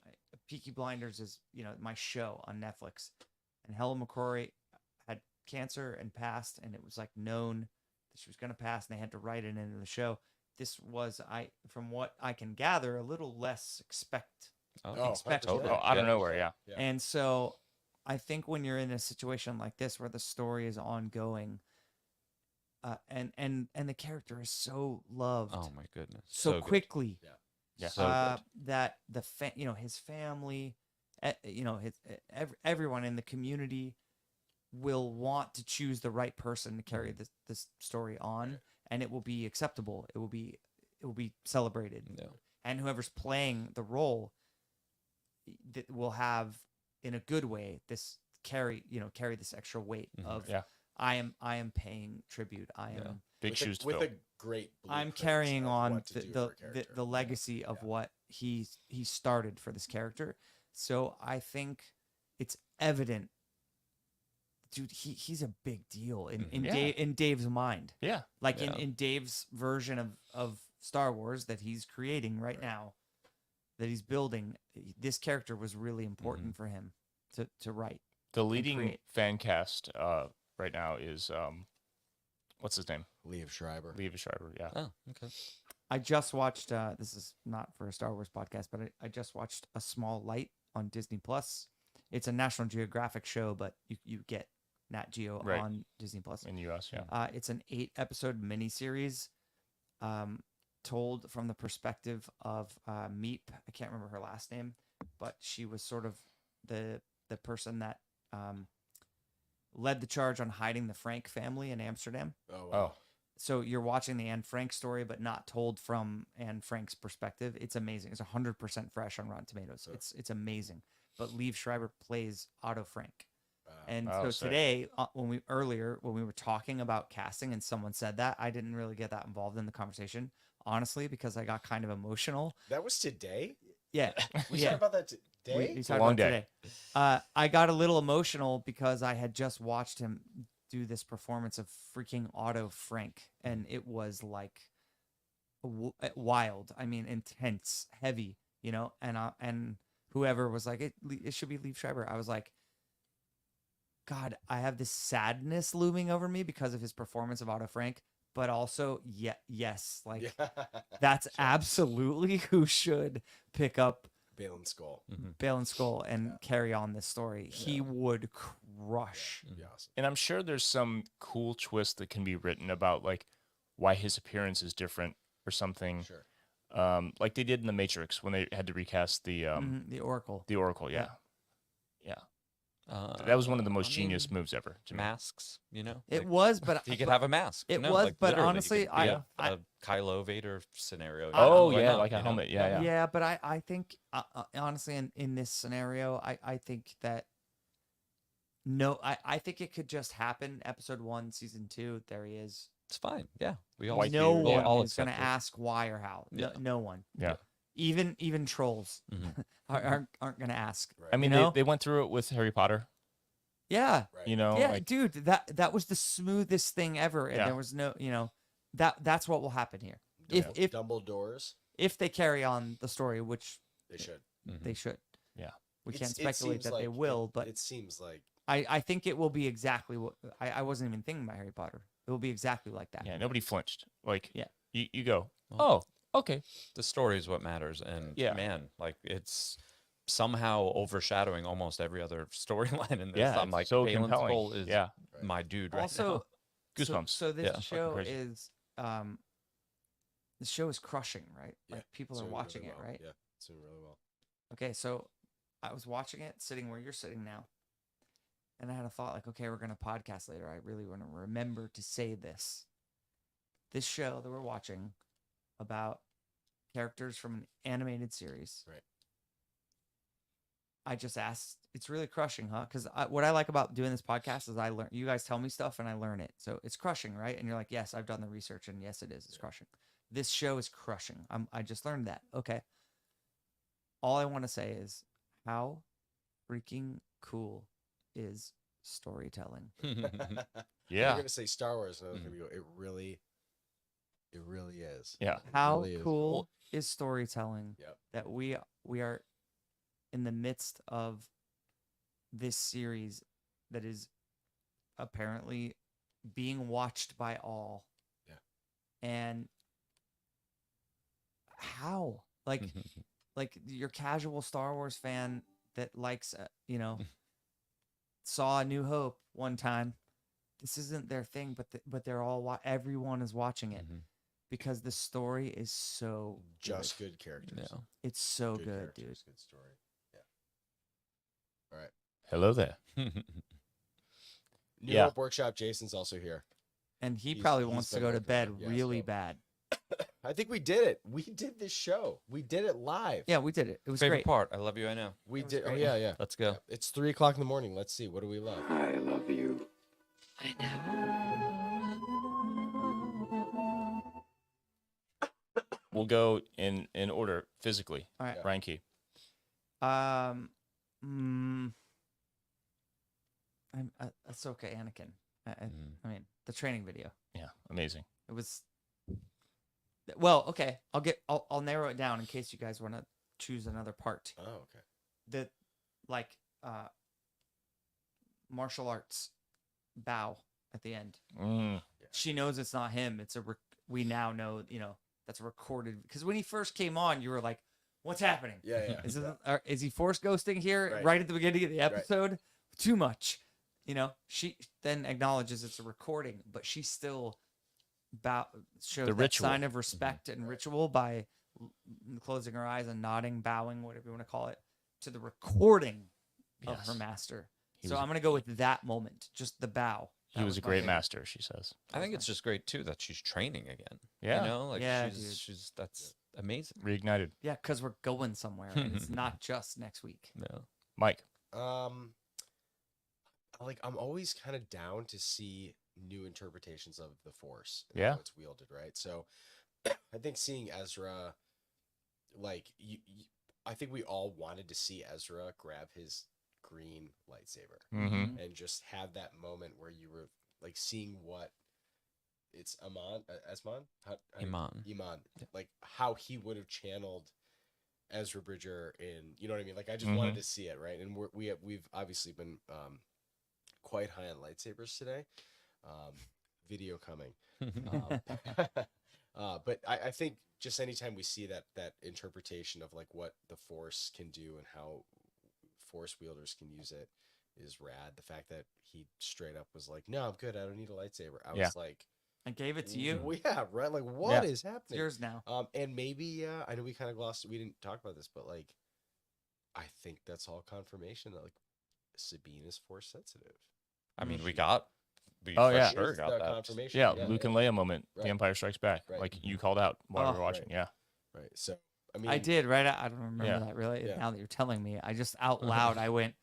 Peaky Blinders is my show on Netflix, and Helen McCrory had cancer and passed, and it was like known that she was going to pass, and they had to write it into the show. This was from what I can gather, a little less expected. Oh, 100%. out of nowhere, yeah. Yeah. And so I think when you're in a situation like this where the story is ongoing, and the character is so loved Oh my goodness. so good. quickly, Yeah. So good. that his family, everyone in the community will want to choose the right person to carry this story on, and it will be acceptable. It will be celebrated. Yeah. And whoever's playing the role that will have, in a good way, this carry this extra weight Mhm. of Yeah. I am paying tribute. I am Yeah. Big With shoes to with fill. a great I'm blueprint carrying of on what to do for a character. the legacy of Yeah. what he started for this character. So I think it's evident, dude. He's a big deal in Mhm. Yeah. in Dave's mind. Yeah. Like Yeah. in Dave's version of Star Wars that he's creating right now, that he's building, this character was really important for him to write. The leading create. fan cast right now is what's his name? Liev Schreiber. Levi Schreiber. Yeah. Oh, okay. I just watched. This is not for a Star Wars podcast, but I just watched A Small Light on Disney Plus. It's a National Geographic show, but you get Nat Geo Right. on Disney Plus. In the U.S. Yeah. It's an 8-episode miniseries, told from the perspective of Meep. I can't remember her last name, but she was sort of the person that led the charge on hiding the Frank family in Amsterdam. Oh, wow. Oh. So you're watching the Anne Frank story, but not told from Anne Frank's perspective. It's amazing. It's 100% fresh on Rotten Tomatoes. Huh. It's amazing. But Liev Schreiber plays Otto Frank. And Oh, so sick. today, when we were talking about casting and someone said that, I didn't really get that involved in the conversation, honestly, because I got kind of emotional. That was today? Yeah. We yeah. talked about that today? We a talked long about day. today. I got a little emotional because I had just watched him do this performance of freaking Otto Frank, and it was like wild. I mean, intense, heavy, and whoever was like, it should be Liev Schreiber. I was like, God, I have this sadness looming over me because of his performance of Otto Frank, but also, yes, like Yeah. that's absolutely who should pick up Balin Skull. Bale and Skull and carry on this story. He would crush. That'd be awesome. And I'm sure there's some cool twist that can be written about like why his appearance is different or something. Sure. Like they did in The Matrix when they had to recast the The Oracle. the Oracle. Yeah. Yeah. That was one of the most I genius mean, moves ever. To me. masks. You know, It like, was, but he could but have a mask. it no, was, like, but literally, he honestly, could be I- a Kylo Vader scenario. you Oh, know, why yeah, not, like a you know? helmet, yeah. yeah, but I think honestly in this scenario, I think that I think it could just happen. Episode 1, season 2, there he is. It's fine. Yeah, we all. White No beard, one yeah. all is going to accept it. ask why or how. Yeah. No one. Yeah. Even trolls Mhm. aren't going to ask. Right. I mean, You know? they went through it with Harry Potter. Yeah. Right. You know, Yeah, like dude, that was the smoothest thing ever, and Yeah. there was no, that's what will happen here. If Dumbledore's, if they carry on the story, which they should. they should. Yeah. We It's- can't it speculate seems that they like- will, but it seems like I think it will be exactly what I wasn't even thinking about Harry Potter. It will be exactly like that. yeah, nobody flinched. Like Yeah. you go, Well, oh, okay. The story is what matters, and Yeah. man, like it's somehow overshadowing almost every other storyline in this. Yeah, I'm it's like, so Balin compelling. Skoll is Yeah. my dude right Also, now. Goosebumps. So this Yeah, fucking show crazy. is the show is crushing, right? Yeah, Like people it's are doing watching really it, well. right? Yeah, it's doing really well. Okay, so I was watching it, sitting where you're sitting now, and I had a thought like, okay, we're gonna podcast later. I really want to remember to say this. This show that we're watching about characters from an animated series. Right. I just asked. It's really crushing, huh? Because what I like about doing this podcast is I learn. You guys tell me stuff and I learn it. So it's crushing, right? And you're like, yes, I've done the research, and yes, it is. It's crushing. This show is crushing. I just learned that. Okay. All I want to say is how freaking cool is storytelling. Yeah. You're gonna say Star Wars, and I was gonna go. It really is. Yeah. It How really is. cool is storytelling Yep. that we are in the midst of this series that is apparently being watched by all. Yeah. And how? Like your casual Star Wars fan that likes, saw A New Hope one time. This isn't their thing, but they're all everyone is watching it because the story is so Just good. good characters. Yeah. It's so good, dude. characters, Good story. Yeah. All right. Hello there. New Yeah. Hope Workshop. Jason's also here. And he He's- probably he's wants to been go to working bed on it. Yeah, really so- bad. I think we did it. We did this show. We did it live. Yeah, we did it. It was Favorite great. part. I love you. I know. We That was did. Oh great. yeah. Let's go. Yeah. It's 3:00 in the morning. Let's see. What do we love? I love you. I know. We'll go in order physically. All right. Yeah. Ryan Key. I'm Ahsoka Anakin. I mean, the training video. Yeah. Amazing. It was well, okay. I'll narrow it down in case you guys want to choose another part. Oh, okay. The martial arts bow at the end. She knows it's not him. It's we now know, that's a recorded, because when he first came on, you were like, what's happening? Yeah. Is he force ghosting here Right. right at the beginning of the episode? Too much. She then acknowledges it's a recording, but she still shows The that ritual. sign of respect and ritual by closing her eyes and nodding, bowing, whatever you want to call it, to the recording of her Yes. master. He So was- I'm going to go with that moment, just the bow. He That was a my great favorite. master, she says. I think it's just great too that she's training again. Yeah. You know, like Yeah, dude. she's that's amazing. Reignited. Yeah, because we're going somewhere. And it's not just next week. Yeah. Mike. I'm always kind of down to see new interpretations of the Force. And Yeah. how it's wielded, right? So, I think seeing Ezra, I think we all wanted to see Ezra grab his green lightsaber Mm-hmm. and just have that moment where you were like seeing what it's Esmon? Iman. Iman, like how he would have channeled Ezra Bridger in, you know what I mean? Like I just Mhm. wanted to see it, right? And we've obviously been quite high on lightsabers today. Video coming. But I think just anytime we see that interpretation of like what the Force can do and how Force wielders can use it is rad. The fact that he straight up was like, "No, I'm good. I don't need a lightsaber." I Yeah. was like, I gave it to you. "Well, yeah, right. Like, what is It's happening?" yours now. And maybe I know we kind of glossed. We didn't talk about this, but like, I think that's all confirmation that like Sabine is Force sensitive. I mean, we Oh, for yeah. sure Is got the that. confirmation. Yeah, Luke and Leia moment. Right. The Empire Strikes Back. Right. Like you called out while we Oh. were watching. Right. Yeah. Right. So I mean, I did, right? I don't remember Yeah. that really. Yeah. Now that you're telling me, I just out loud, I went,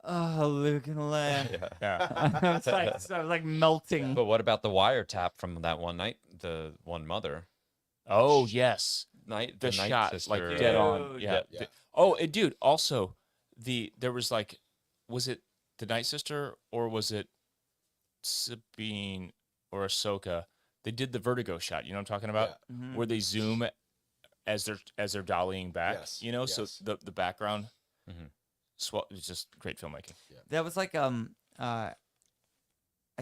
"Oh, Luke and Leia." Yeah. Yeah. I was like melting. But what about the wiretap from that one night? The one mother Oh yes. night. The night shot sister. like dead on. Dude. Yeah. Yeah. Oh, dude. Also, there was like, was it the Night Sister or was it Sabine or Ahsoka? They did the vertigo shot. You know what I'm talking about? Mhm. Where they zoom as they're dollying back. Yes, You know, so yes. the background. Mhm. It's just great filmmaking. That was like I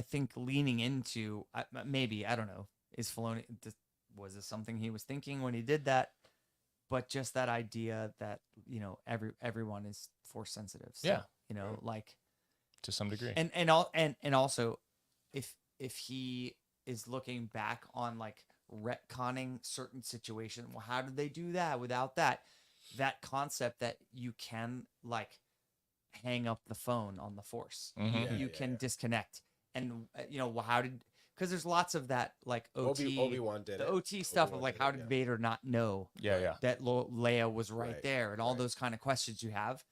think leaning into maybe I don't know, is Filoni, was this something he was thinking when he did that? But just that idea that everyone is force sensitive. So, Yeah. like To some degree. and also if he is looking back on like retconning certain situation, well, how did they do that without that concept that you can like hang up the phone on the force, Mhm. you can disconnect, and well, how did, because there's lots of that like Obi-Wan did the it. OT stuff of Obi-Wan like did how it, did yeah. Vader not know Yeah. that Leia was right, Right, there, and all right. those kind of questions you have.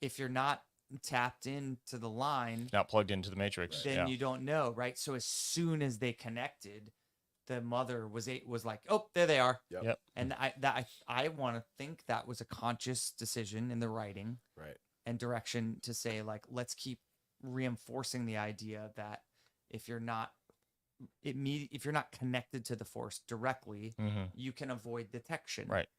If you're not tapped into the line, Not plugged into the Matrix. then Yeah. you don't know, right? So as soon as they connected, the mother was like, oh, there they are. Yep. And I want to think that was a conscious decision in the writing Right. and direction to say like, let's keep reinforcing the idea that if you're not connected to the force directly, Mhm. you can avoid detection. Right.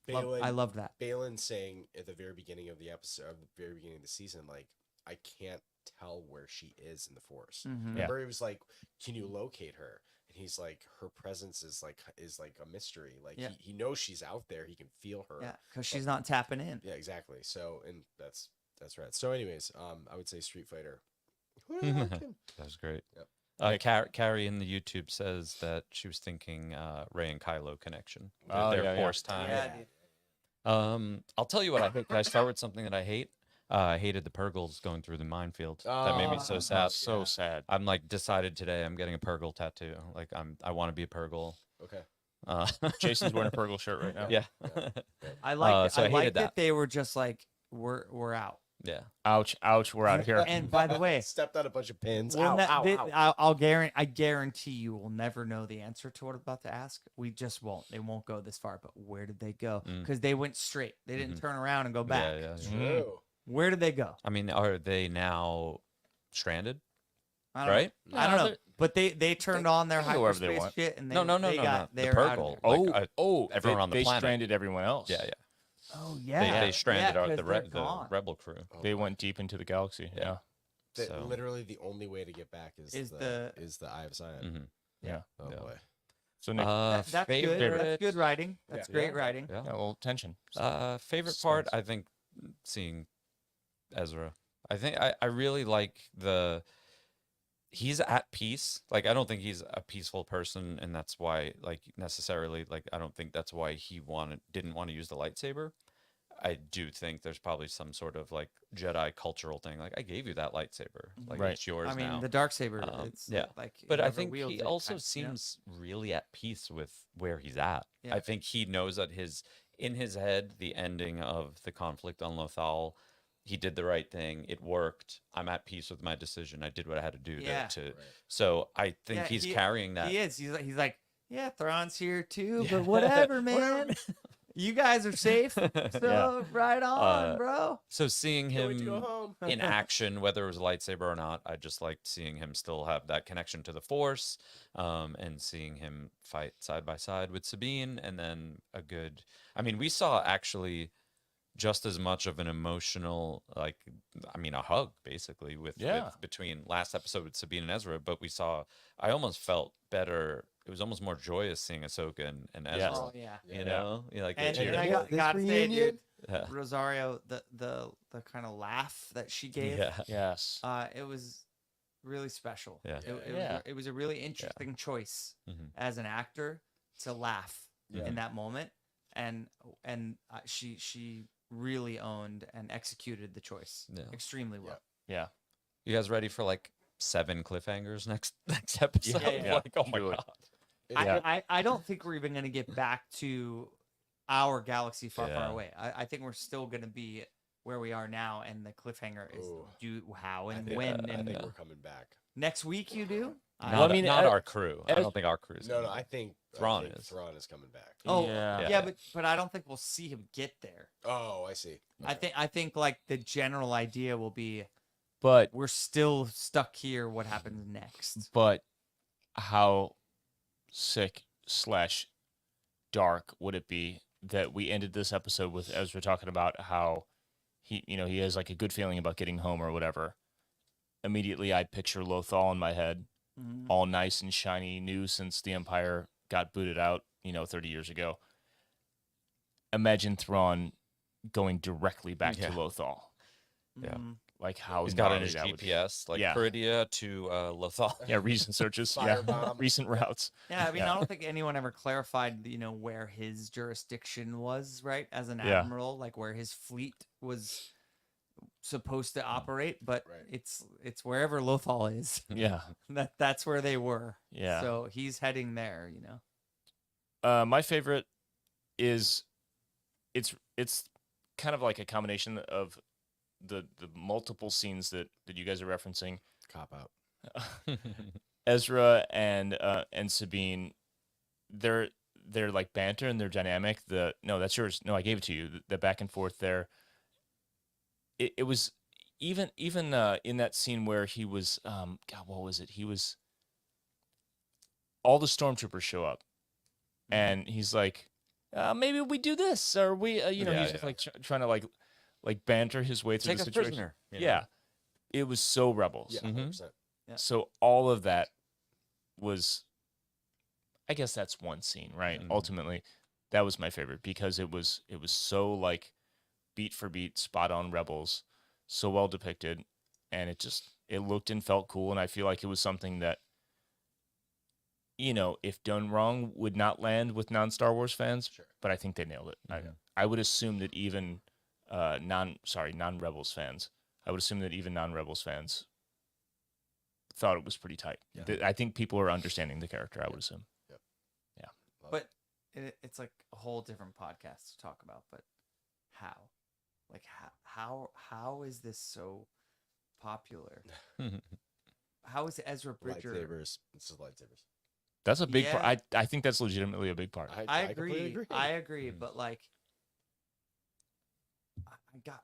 Balin, I love that. Balin saying at the very beginning of the episode, the very beginning of the season, like, I can't tell where she is in the force. Mhm. Remember, he was like, "Can you locate her?" And he's like, "Her presence is like a mystery. Like, Yeah. he knows she's out there. He can feel her." Yeah, because she's not tapping in. Yeah, exactly. So, and that's right. So, anyways, I would say Street Fighter. Who do I like him? That was great. Yep. Carrie in the YouTube says that she was thinking Ray and Kylo connection. Oh, Their yeah, yeah. force time. Yeah, dude. I'll tell you what I hate. Can I start with something that I hate? I hated the Purgles going through the minefield. That made me so Oh, sad. So sad. I'm like decided today I'm getting a Purgle tattoo. Like I want to be a Purgle. Okay. Jason's wearing a Purgle shirt right now. Yeah. I like so I I hated like that. they were just like we're out. Yeah. Ouch, we're out of here. And by the way, Stepped on a bunch of pins. we'll Ow, ne- ow, they- ow. I guarantee you will never know the answer to what I'm about to ask. We just won't. They won't go this far. But where did they go? Mm. Because they went straight. They didn't turn around and go back. Yeah. True. Where did they go? I mean, are they now stranded? I don't Right? Know. I don't know. they're- But they turned on their they can go wherever they hyperspace want. shit, and they No. they got The they're out of Purgle. there. Like, everyone they, on the they planet. stranded everyone else. Yeah. Oh yeah. They stranded yeah, the 'cause they're the gone. rebel crew. Oh, They boy. went deep into the galaxy. Yeah. So- Literally the only way to get back is Is the Eye of Zion. Mhm. Yeah. Oh Yeah. boy. So Nick, That's good. favorite. That's good writing. That's Yeah. great Yeah. writing. Yeah. yeah, a little tension. Favorite part, Suspense. I think, seeing Ezra. I think I really like he's at peace. Like, I don't think he's a peaceful person, and that's why, like, necessarily, like, I don't think that's why he didn't want to use the lightsaber. I do think there's probably some sort of like Jedi cultural thing. Like, I gave you that lightsaber, like Right. it's yours I mean, now. the dark saber. It's yeah. like. But I whoever think wields he it also kind of, you know? seems really at peace with where he's at. Yeah. I think he knows that in his head, the ending of the conflict on Lothal, he did the right thing. It worked. I'm at peace with my decision. I did what I had to do Yeah. to. Right. So I think Yeah, he's carrying that. He is. He's like, yeah, Thrawn's here too, Yeah. but whatever, man. You guys are safe. So Yeah. right on, Uh, bro. So seeing Can't wait to go him home. in action, whether it was a lightsaber or not, I just liked seeing him still have that connection to the Force, and seeing him fight side by side with Sabine, and then I mean, we saw actually just as much of an emotional, like, I mean, a hug basically with between last episode with Sabine and Ezra, but I almost felt better. It was almost more joyous seeing Ahsoka and Ezra. Yes. Oh yeah. You know, like And the I tears. gotta say, dude, Yeah. Rosario, the kind of laugh that she gave, Yeah. Yes. it was really special. Yeah. It was a really interesting choice Mhm. as an actor to laugh Yeah. in that moment, and she really owned and executed the choice Yeah. extremely well. Yeah. You guys ready for like 7 cliffhangers next episode? Yeah. Like, oh my Do it. god. Yeah. I don't think we're even going to get back to our galaxy far Yeah. away. I think we're still going to be where we are now, and the cliffhanger is Ooh. how I and think, when I and think we're coming back. next week you do. Not, Well, I mean, not I- our crew. I don't think our crew is. No, gonna no, be. I think Thrawn think is. Thrawn is coming back. Oh Yeah. yeah, but I don't think we'll see him get there. Oh, I see. I think like the general idea will be But we're still stuck here. What happens next? but how sick / dark would it be that we ended this episode with Ezra talking about how he has like a good feeling about getting home or whatever. Immediately, I'd picture Lothal in my head, Mhm. all nice and shiny, new since the Empire got booted out, 30 years ago. Imagine Thrawn going directly back to Lothal. Yeah. Mhm. Like how He's got in gnarly his that would be. GPS, like Yeah. Peridia to Lothal. Yeah, recent searches. Yeah, Firebomb. recent routes. Yeah, I mean, Yeah. I don't think anyone ever clarified, where his jurisdiction was, right? As an Yeah. admiral, like where his fleet was supposed to operate, but Right. it's wherever Lothal is. Yeah, That's where they were. yeah. So he's heading there, My favorite is it's kind of like a combination of the multiple scenes that you guys are referencing. Cop out. Ezra and Sabine, they're like banter and they're dynamic. No, that's yours. No, I gave it to you. The back and forth there. It was even in that scene where he was God, what was it? He was all the stormtroopers show up, and he's like, maybe we do this, or we, he's just like trying to like banter his way through Take the us situation. prisoner. Yeah, it was so Rebels. Yeah, 100%. Yeah. So all of that was, I guess that's one scene, right? Mhm. Ultimately, that was my favorite because it was so like beat for beat, spot on Rebels, so well depicted, and it looked and felt cool, and I feel like it was something that, if done wrong, would not land with non-Star Wars fans. Sure. But I think they nailed it. Mhm. I would assume that even non-Rebels fans, I would assume that even non-Rebels fans thought it was pretty tight. Yeah. I think people are understanding the character, I would assume. Love But it's like a whole different podcast to talk about. But how? Like how is this so popular? How is Ezra it. Bridger? Lightsabers. This is lightsabers. That's a big part. Yeah. I think that's legitimately a big part. I completely agree. I agree. Mhm. But like,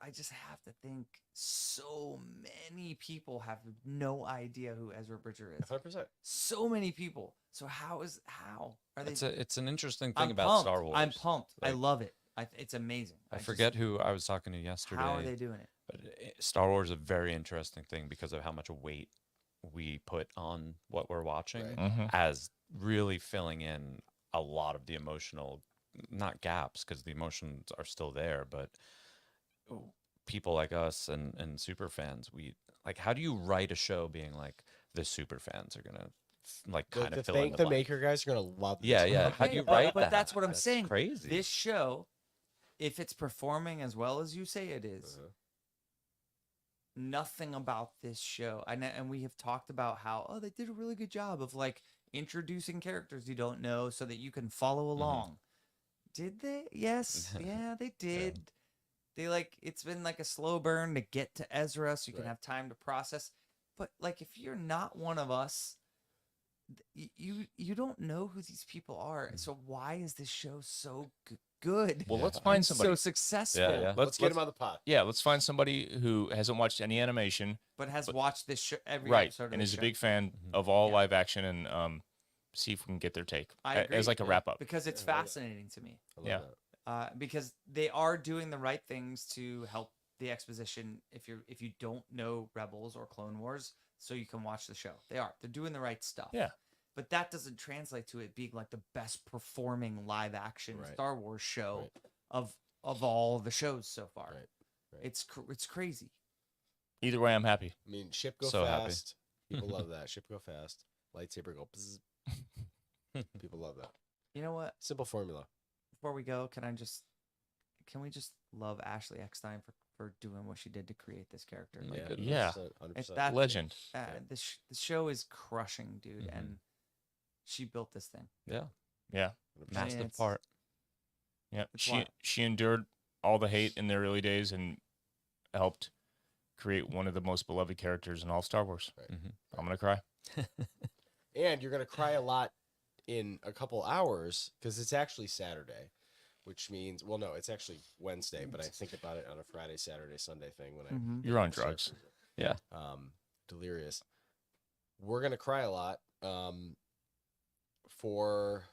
I just have to think. So many people have no idea who Ezra Bridger is. 100%. So many people. So how are they? It's an interesting thing I'm about pumped. Star Wars. I'm pumped. I Like, love it. It's amazing. I just- forget who I was talking to yesterday. How are they doing it? But Star Wars is a very interesting thing because of how much weight we put on what we're watching, Right. Mhm. as really filling in a lot of the emotional, not gaps, because the emotions are still there, but people like us and super fans, we like, how do you write a show being like, the super fans are gonna like kind The of fill in thing, the the blank? maker guys are going to love this. Yeah, yeah. How do Okay, you but- write but that? that's what I'm saying. Crazy. This show, if it's performing as well as you say it is, Uh-huh. nothing about this show. And we have talked about how they did a really good job of like introducing characters you don't know so that you can follow along. Did they? Yes. Yeah, they did. They it's been like a slow burn to get to Ezra so you can Right. have time to process. But like if you're not one of us, you don't know who these people are. So why is this show so good? Well, Yeah. let's find and somebody. so successful, Yeah. Let's get him on the pod. Yeah, let's find somebody who hasn't watched any animation, but has watched this show every right, episode of and this is a show. big fan Mhm. of all Yeah. live action, and see if we can get their take I agree, as like a wrap up. because it's Yeah, I love that. fascinating to me. I love Yeah. that. Because they are doing the right things to help the exposition. If you don't know Rebels or Clone Wars, so you can watch the show. They're doing the right stuff. Yeah. But that doesn't translate to it being like the best performing live action Right. Star Wars show Right. of all the shows so far. Right. Right. It's crazy. Either way, I'm happy. I mean, ship go So happy. fast. People love that. Ship go fast. Lightsaber go bzz. People love that. You know what? Simple formula. Before we go, can we just love Ashley Eckstein for doing what she did to create this character? My Yeah. goodness. Yeah. 100%. that- Legend. The show is crushing, dude, Mhm. and she built this thing. Yeah. Yeah, 100%. Massive it's- part. yeah. It's She wild. she endured all the hate in the early days and helped create one of the most beloved characters in all Star Wars. Mhm. I'm gonna cry. And you're going to cry a lot in a couple hours because it's actually Saturday, which means, no, it's actually Wednesday, but I think about it on a Friday, Saturday, Sunday thing when I. Mhm. You're on drugs. Yeah. Delirious. We're gonna cry a lot. For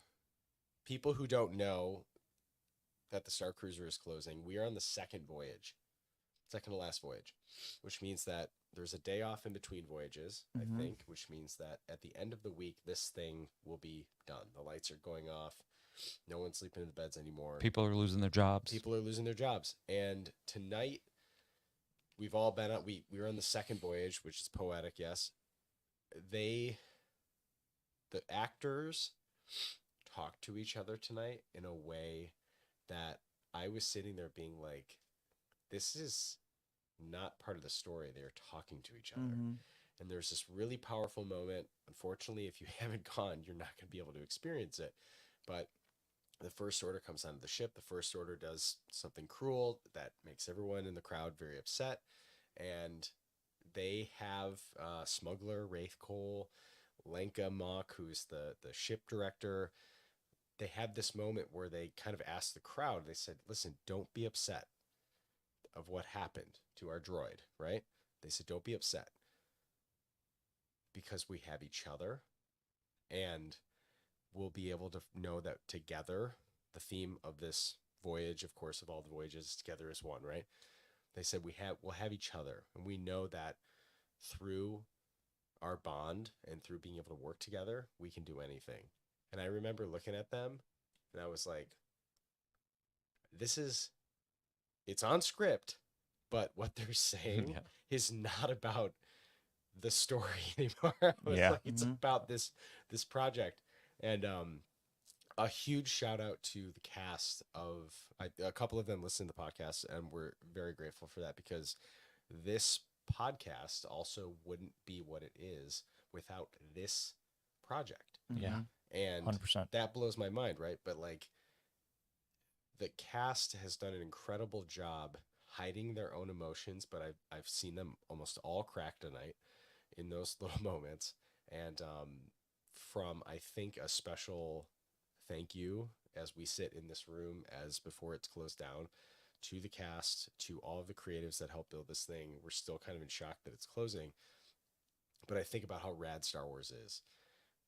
people who don't know that the Starcruiser is closing, we are on the second to last voyage, which means that there's a day off in between voyages, I think, which means that at the end of the week, this thing will be done. The lights are going off. No one's sleeping in the beds anymore. People are losing their jobs. And tonight, we've all been we were on the second voyage, which is poetic, yes. The actors talked to each other tonight in a way that I was sitting there being like, this is not part of the story. They're talking to each other. And there's this really powerful moment. Unfortunately, if you haven't gone, you're not going to be able to experience it. But the First Order comes onto the ship. The First Order does something cruel that makes everyone in the crowd very upset. And they have smuggler Wraith Cole, Lenka Mock, who's the ship director. They had this moment where they kind of asked the crowd, they said, listen, don't be upset of what happened to our droid, right? They said, don't be upset because we have each other and we'll be able to know that together, the theme of this voyage, of course, of all the voyages, together as one, right? They said we'll have each other, and we know that through our bond and through being able to work together, we can do anything. And I remember looking at them and I was like, it's on script, but what they're saying is not about the story anymore. It's about this project. And a huge shout out to the cast of a couple of them listen to the podcast, and we're very grateful for that, because this podcast also wouldn't be what it is without this project. Yeah. And 100%. that blows my mind, right? But like, the cast has done an incredible job hiding their own emotions, but I've seen them almost all crack tonight in those little moments. And from, I think, a special thank you as we sit in this room as before it's closed down, to the cast, to all of the creatives that helped build this thing. We're still kind of in shock that it's closing. But I think about how rad Star Wars is.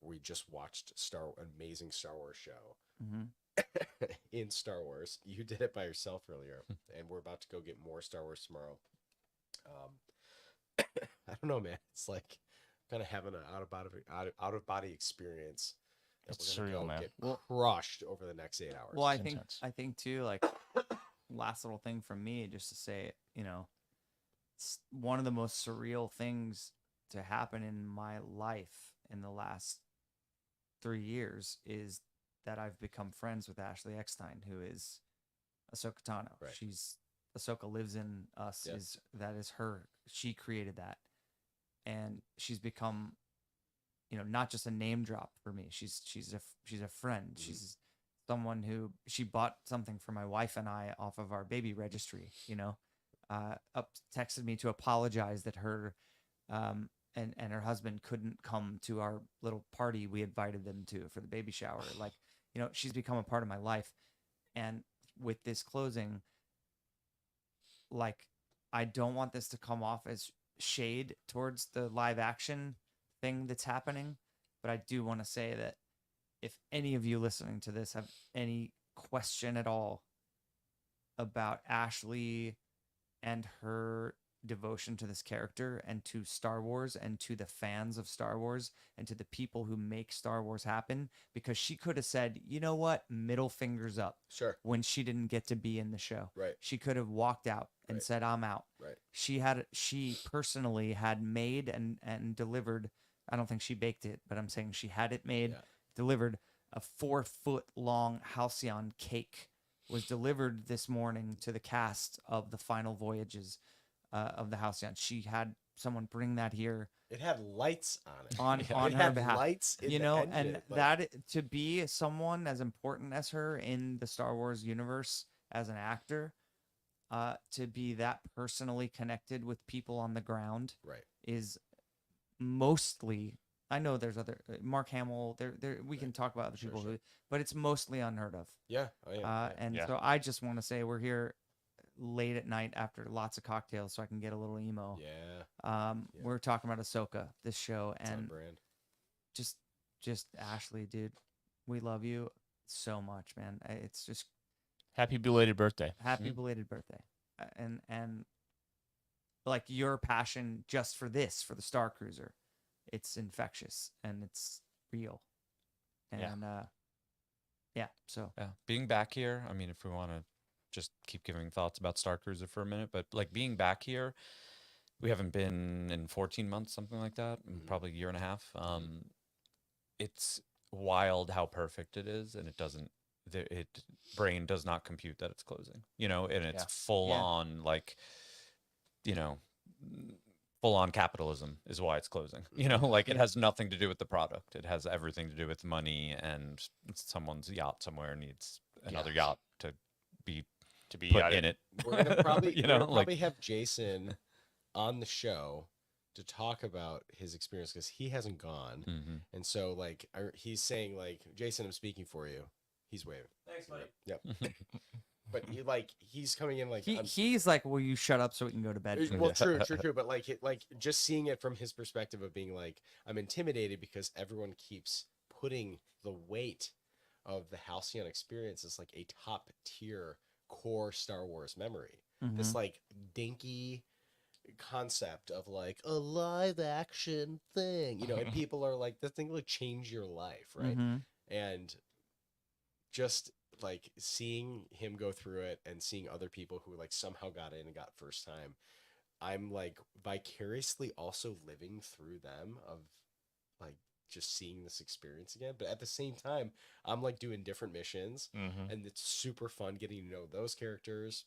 We just watched amazing Star Wars show in Star Wars. You did it by yourself earlier, and we're about to go get more Star Wars tomorrow. I don't know, man. It's like kind of having an out of body experience. It's surreal, man. Get crushed over the next 8 hours. Well, I intense. think too, like, last little thing from me, just to say, it's one of the most surreal things to happen in my life in the last 3 years is that I've become friends with Ashley Eckstein, who is Ahsoka Tano. Right. Ahsoka lives in us. Yep. That is her. She created that, and she's become, not just a name drop for me. She's a friend. Mm-hmm. She's someone who, she bought something for my wife and I off of our baby registry. Texted me to apologize that her and her husband couldn't come to our little party we invited them to for the baby shower. Like, she's become a part of my life. And with this closing, like, I don't want this to come off as shade towards the live action thing that's happening, but I do want to say that if any of you listening to this have any question at all about Ashley and her devotion to this character and to Star Wars and to the fans of Star Wars and to the people who make Star Wars happen, because she could have said, you know what, middle fingers up. Sure. When she didn't get to be in the show. Right. She could have walked out and said, I'm out. Right. She personally had made and delivered, I don't think she baked it, but I'm saying she had it made, delivered a 4-foot long Halcyon cake, was delivered this morning to the cast of the final voyages of the Halcyon. She had someone bring that here. It had lights on it. On it her had behalf. lights in the and engine. that, to be someone as important as her in the Star Wars universe as an actor, to be that personally connected with people on the ground, right, is mostly, I know there's other, Mark Hamill, we can talk about other people who, but it's mostly unheard of. Yeah. Oh, yeah. So I just want to say we're here late at night after lots of cocktails so I can get a little emo. Yeah. We're talking about Ahsoka, this show, It's on and brand. just Ashley, dude, we love you so much, man. It's just Happy belated birthday. happy belated birthday, and like your passion just for this, for the Star Cruiser, it's infectious and it's real, and so Yeah, being back here. I mean, if we want to just keep giving thoughts about Starcruiser for a minute, but like being back here, we haven't been in 14 months, something like that, probably a year and a half. It's wild how perfect it is, and it doesn't. It brain does not compute that it's closing. You know, and it's full on like, you know, full on capitalism is why it's closing. You know, like it has nothing to do with the product. It has everything to do with money, and someone's yacht somewhere needs another yacht to be put in it. We're gonna probably You we're know, gonna like- probably have Jason on the show to talk about his experience because he hasn't gone, and so like he's saying like, Jason, I'm speaking for you. He's waving. thanks, buddy. Yep. But he's coming in like He's like, will you shut up so we can go to bed? well, true, but like just seeing it from his perspective of being like, I'm intimidated because everyone keeps putting the weight of the Halcyon experience as like a top tier core Star Wars memory. This like dinky concept of like a live action thing, you know, and people are like, this thing will change your life, right? And just like seeing him go through it and seeing other people who like somehow got in and got first time, I'm like vicariously also living through them of like just seeing this experience again. But at the same time, I'm like doing different missions, and it's super fun getting to know those characters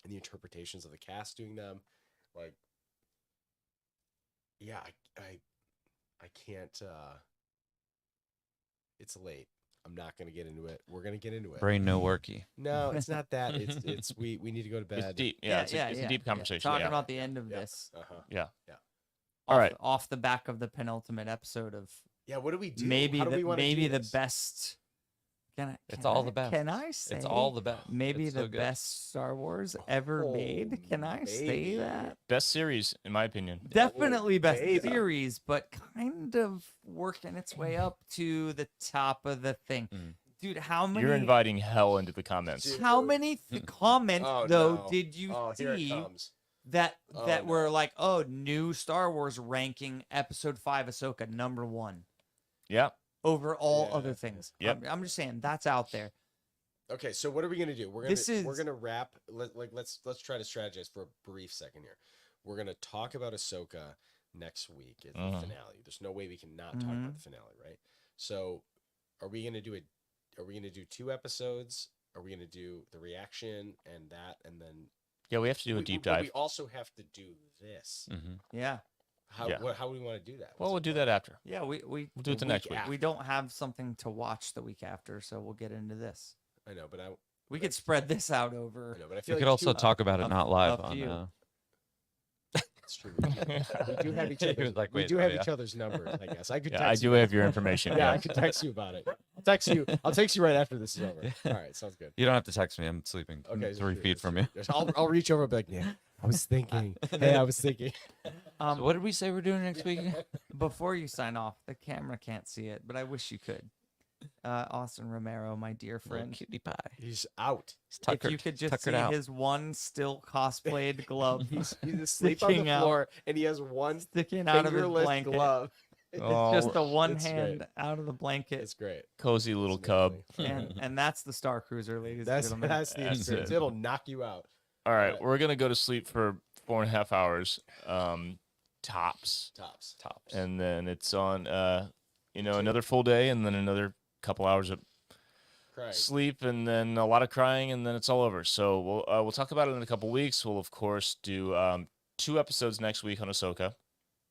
and the interpretations of the cast doing them. Like, yeah, I can't. It's late. I'm not gonna get into it. We're gonna get into it. Brain no worky. No, it's not that. It's we need to go to bed. It's deep. Yeah, it's a deep conversation. Talking yeah. about the end of this. Yeah. All right. Off the back of the penultimate episode of Yeah, what do we do? maybe How do we wanna do the this? best. It's all the best. Can I say It's all the best. maybe It's the so good. best Star Wars ever made? Can I say maybe. that? Best series, in my opinion. Definitely best maybe. series, but kind of working its way up to the top of the thing. Dude, how many You're inviting hell into the comments. Dude. how many comments Oh, though no. did you Here it see comes. that Oh, that no. were like, oh, new Star Wars ranking Episode 5 Ahsoka #1 Yeah. over all Yeah. other things? Yep. I'm just saying that's out there. Okay, so what are we gonna do? We're gonna wrap. Let's try to strategize for a brief second here. We're gonna talk about Ahsoka next week at the finale. There's no way we can not talk about the finale, right? So, are we gonna do 2 episodes? Are we gonna do the reaction and that, and then Yeah, we have to do a deep dive. We also have to do this. Yeah. How Yeah. how do we want to do that? Well, we'll do that after. Yeah, we'll We'll do it the next week. We don't have something to watch the week after, so we'll get into this. I know, but We could spread this out over. I know, but I We feel could like also 2 talk about it not live a on. few. It's true. We do have each He other's, was like, we "Wait, do oh, have yeah." each other's numbers. I guess I could. Yeah, Text I do you. have your information. Yeah, I could text you about it. I'll text you. I'll text you right after this is over. All right, sounds good. You don't have to text me. I'm sleeping. Okay, 3 sure, feet from you. sure. I'll reach over and be like, yeah, I was thinking. Hey, I was thinking. So what did we say we're doing next week? Before you sign off, the camera can't see it, but I wish you could. Austin Romero, my dear friend. Cutie pie. He's out. He's If tuckered, you could just see tuckered out. his one still cosplayed glove He's asleep on the Sticking out. floor, and he has one sticking out of his fingerless blanket. glove. It's Oh, just the one it's hand great. out of the blanket. It's great. Cozy little It's cub. amazing. And that's the Star Cruiser, ladies and That's gentlemen. that's the That's experience. it. It'll knock you out. All right, we're gonna go to sleep for 4.5 hours, tops, Tops. and then it's on, another full day, and then another couple hours of Crying. sleep, and then a lot of crying, and then it's all over. So we'll talk about it in a couple weeks. We'll of course do 2 episodes next week on Ahsoka.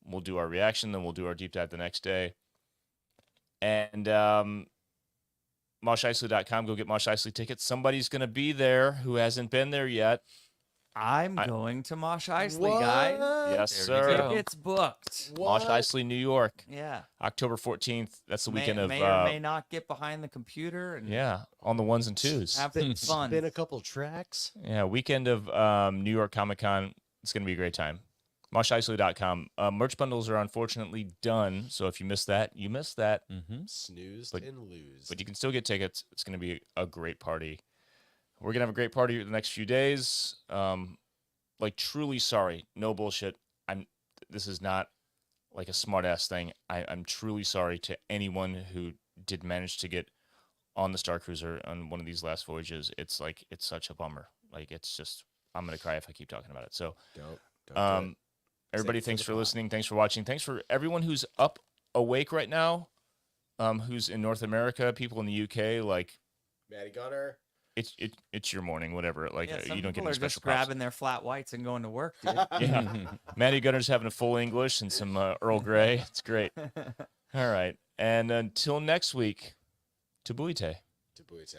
We'll do our reaction, then we'll do our deep dive the next day. And MoshIsley.com, go get Mosh Isley tickets. Somebody's gonna be there who hasn't been there yet. I'm going to Mosh Isley, guys. Yes, There you sir. go. Tickets booked. Mosh Isley, New York, Yeah. October 14th. That's the weekend of may or may not get behind the computer and on the ones and twos. have it fun. Spin a couple tracks. Yeah, weekend of New York Comic Con. It's going to be a great time. MoshIsley.com. Merch bundles are unfortunately done, so if you missed that, you missed that. Snoozed But- and lose. But you can still get tickets. It's going to be a great party. We're going to have a great party the next few days. Like, truly sorry. No bullshit. This is not like a smart ass thing. I'm truly sorry to anyone who did manage to get on the Starcruiser on one of these last voyages. It's such a bummer. Like, it's just, I'm going to cry if I keep talking about it. So, Don't do it. everybody, Save it for thanks the for pod. listening. Thanks for watching. Thanks for everyone who's up awake right now, who's in North America, people in the UK. Like, Matty Gunner. it's your morning, whatever. Like, Yeah, some you don't get people any are special just props. grabbing their flat whites and going to work, dude. Yeah. Matty Gunner's having a full English and some Earl Grey. It's great. All right. And until next week, Tabuite. Tabuite.